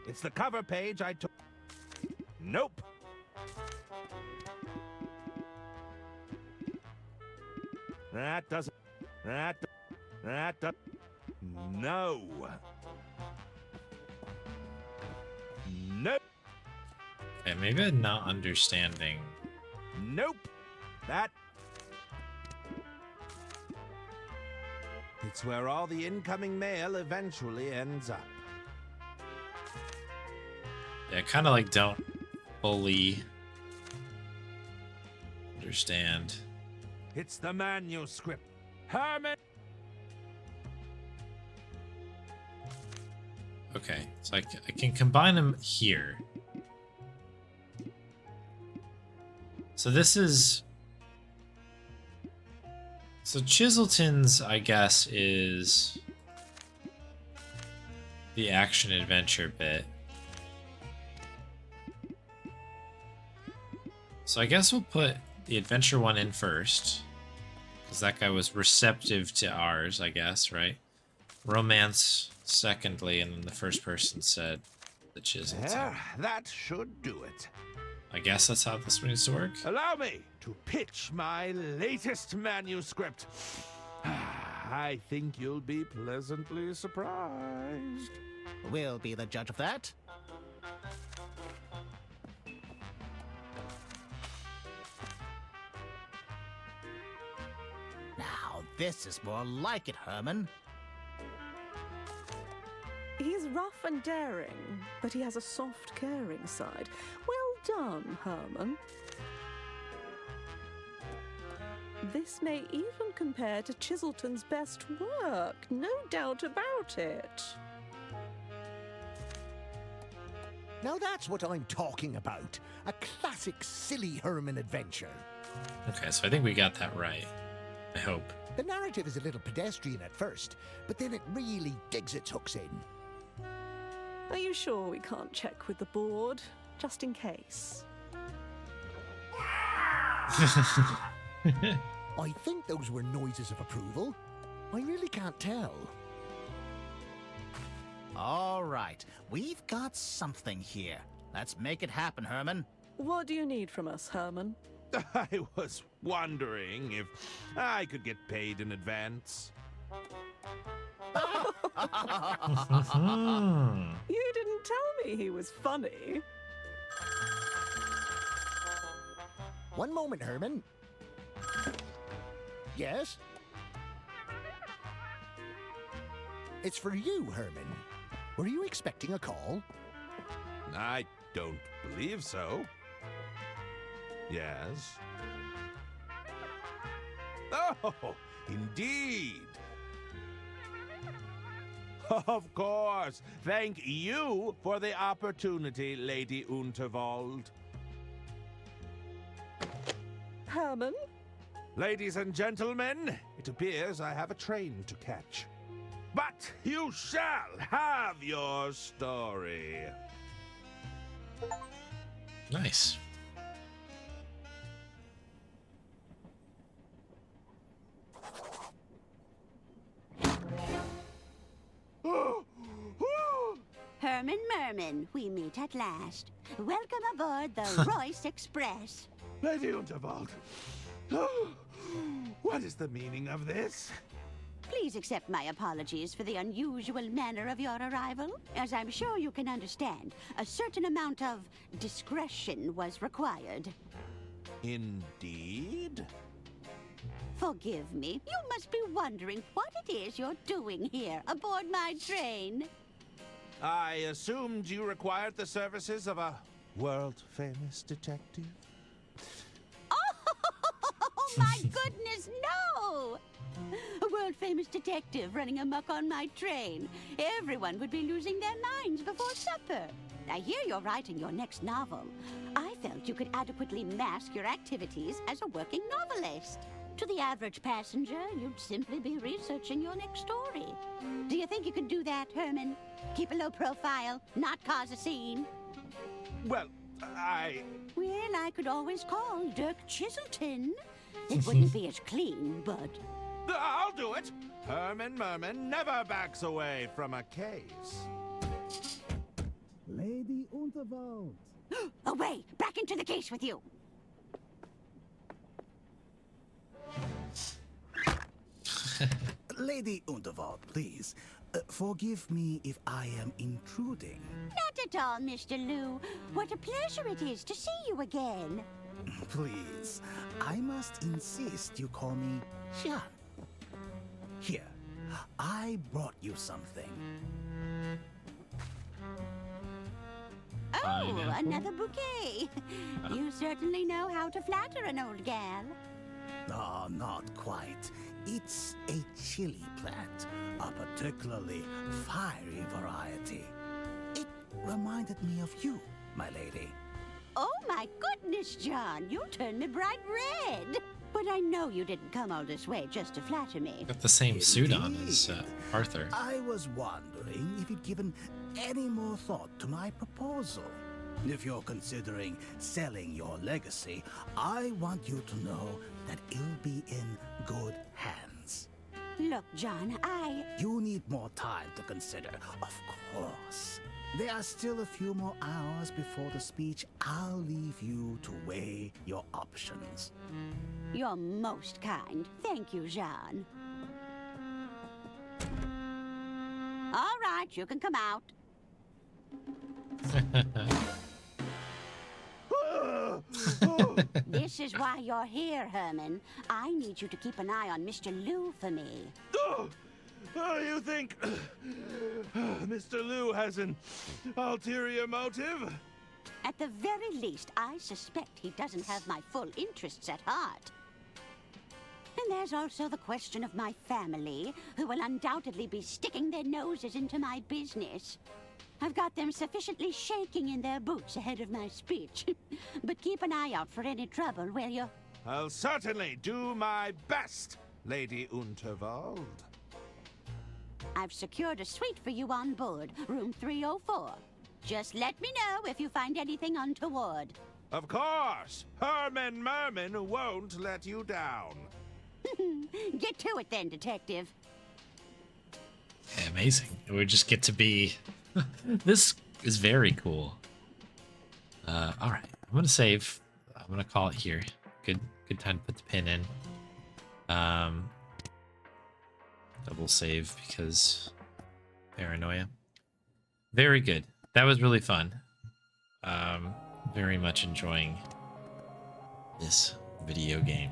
S12: It's the cover page I took. Nope. That doesn't... That does... No. Nope.
S1: Okay, maybe I'm not understanding.
S12: Nope. That... It's where all the incoming mail eventually ends up.
S1: Yeah, I kind of like don't fully understand.
S12: It's the manuscript. Herman!
S1: Okay, so I can combine them here. So this is... So Chiselton's, I guess, is the action-adventure bit. So I guess we'll put the adventure one in first. Because that guy was receptive to ours, I guess, right? Romance secondly, and then the first person said the Chiselton.
S12: Yeah, that should do it.
S1: I guess that's how this one needs to work.
S12: Allow me to pitch my latest manuscript. I think you'll be pleasantly surprised.
S10: We'll be the judge of that. Now, this is more like it, Herman.
S11: He's rough and daring, but he has a soft, caring side. Well done, Herman. This may even compare to Chiselton's best work, no doubt about it.
S14: Now that's what I'm talking about. A classic silly Herman adventure.
S1: Okay, so I think we got that right. I hope.
S14: The narrative is a little pedestrian at first, but then it really digs its hooks in.
S11: Are you sure we can't check with the board, just in case?
S14: I think those were noises of approval. I really can't tell.
S10: All right, we've got something here. Let's make it happen, Herman.
S11: What do you need from us, Herman?
S12: I was wondering if I could get paid in advance.
S11: You didn't tell me he was funny.
S14: One moment, Herman. Yes? It's for you, Herman. Were you expecting a call?
S12: I don't believe so. Yes. Oh, indeed. Of course. Thank you for the opportunity, Lady Unterwald.
S11: Herman?
S12: Ladies and gentlemen, it appears I have a train to catch. But you shall have your story.
S1: Nice.
S8: Herman Merman, we meet at last. Welcome aboard the Royce Express.
S12: Lady Unterwald, what is the meaning of this?
S8: Please accept my apologies for the unusual manner of your arrival. As I'm sure you can understand, a certain amount of discretion was required.
S12: Indeed?
S8: Forgive me. You must be wondering what it is you're doing here aboard my train.
S12: I assumed you required the services of a world-famous detective.
S8: Oh, my goodness, no! A world-famous detective running amok on my train. Everyone would be losing their minds before supper. I hear you're writing your next novel. I felt you could adequately mask your activities as a working novelist. To the average passenger, you'd simply be researching your next story. Do you think you could do that, Herman? Keep a low profile, not cause a scene?
S12: Well,
S8: Well, I could always call Dirk Chiselton. It wouldn't be as clean, but...
S12: I'll do it! Herman Merman never backs away from a case.
S10: Lady Unterwald.
S8: Away! Back into the case with you!
S10: Lady Unterwald, please. Forgive me if I am intruding.
S8: Not at all, Mr. Lou. What a pleasure it is to see you again.
S10: Please, I must insist you call me Jean. Here, I brought you something.
S8: Oh,
S1: Pineapple?
S8: another bouquet. You certainly know how to flatter an old gal.
S10: Oh, not quite. It's a chili plant, a particularly fiery variety. It reminded me of you, my lady.
S8: Oh, my goodness, John. You turned me bright red. But I know you didn't come all this way just to flatter me.
S1: Got the same suit on as Arthur.
S10: I was wondering if you'd given any more thought to my proposal. If you're considering selling your legacy, I want you to know that it'll be in good hands.
S8: Look, John,
S10: You need more time to consider, of course. There are still a few more hours before the speech. I'll leave you to weigh your options.
S8: You're most kind. Thank you, Jean. All right, you can come out. This is why you're here, Herman. I need you to keep an eye on Mr. Lou for me.
S12: You think Mr. Lou has an ulterior motive?
S8: At the very least, I suspect he doesn't have my full interests at heart. And there's also the question of my family, who will undoubtedly be sticking their noses into my business. I've got them sufficiently shaking in their boots ahead of my speech. But keep an eye out for any trouble, will you?
S12: I'll certainly do my best, Lady Unterwald.
S8: I've secured a suite for you on board, room 304. Just let me know if you find anything untoward.
S12: Of course! Herman Merman won't let you down.
S8: Get to it then, Detective.
S1: Yeah, amazing. We just get to be... This is very cool. Alright, I'm gonna save. I'm gonna call it here. Good time to put the pin in. Double save because paranoia. Very good. That was really fun. Very much enjoying this video game.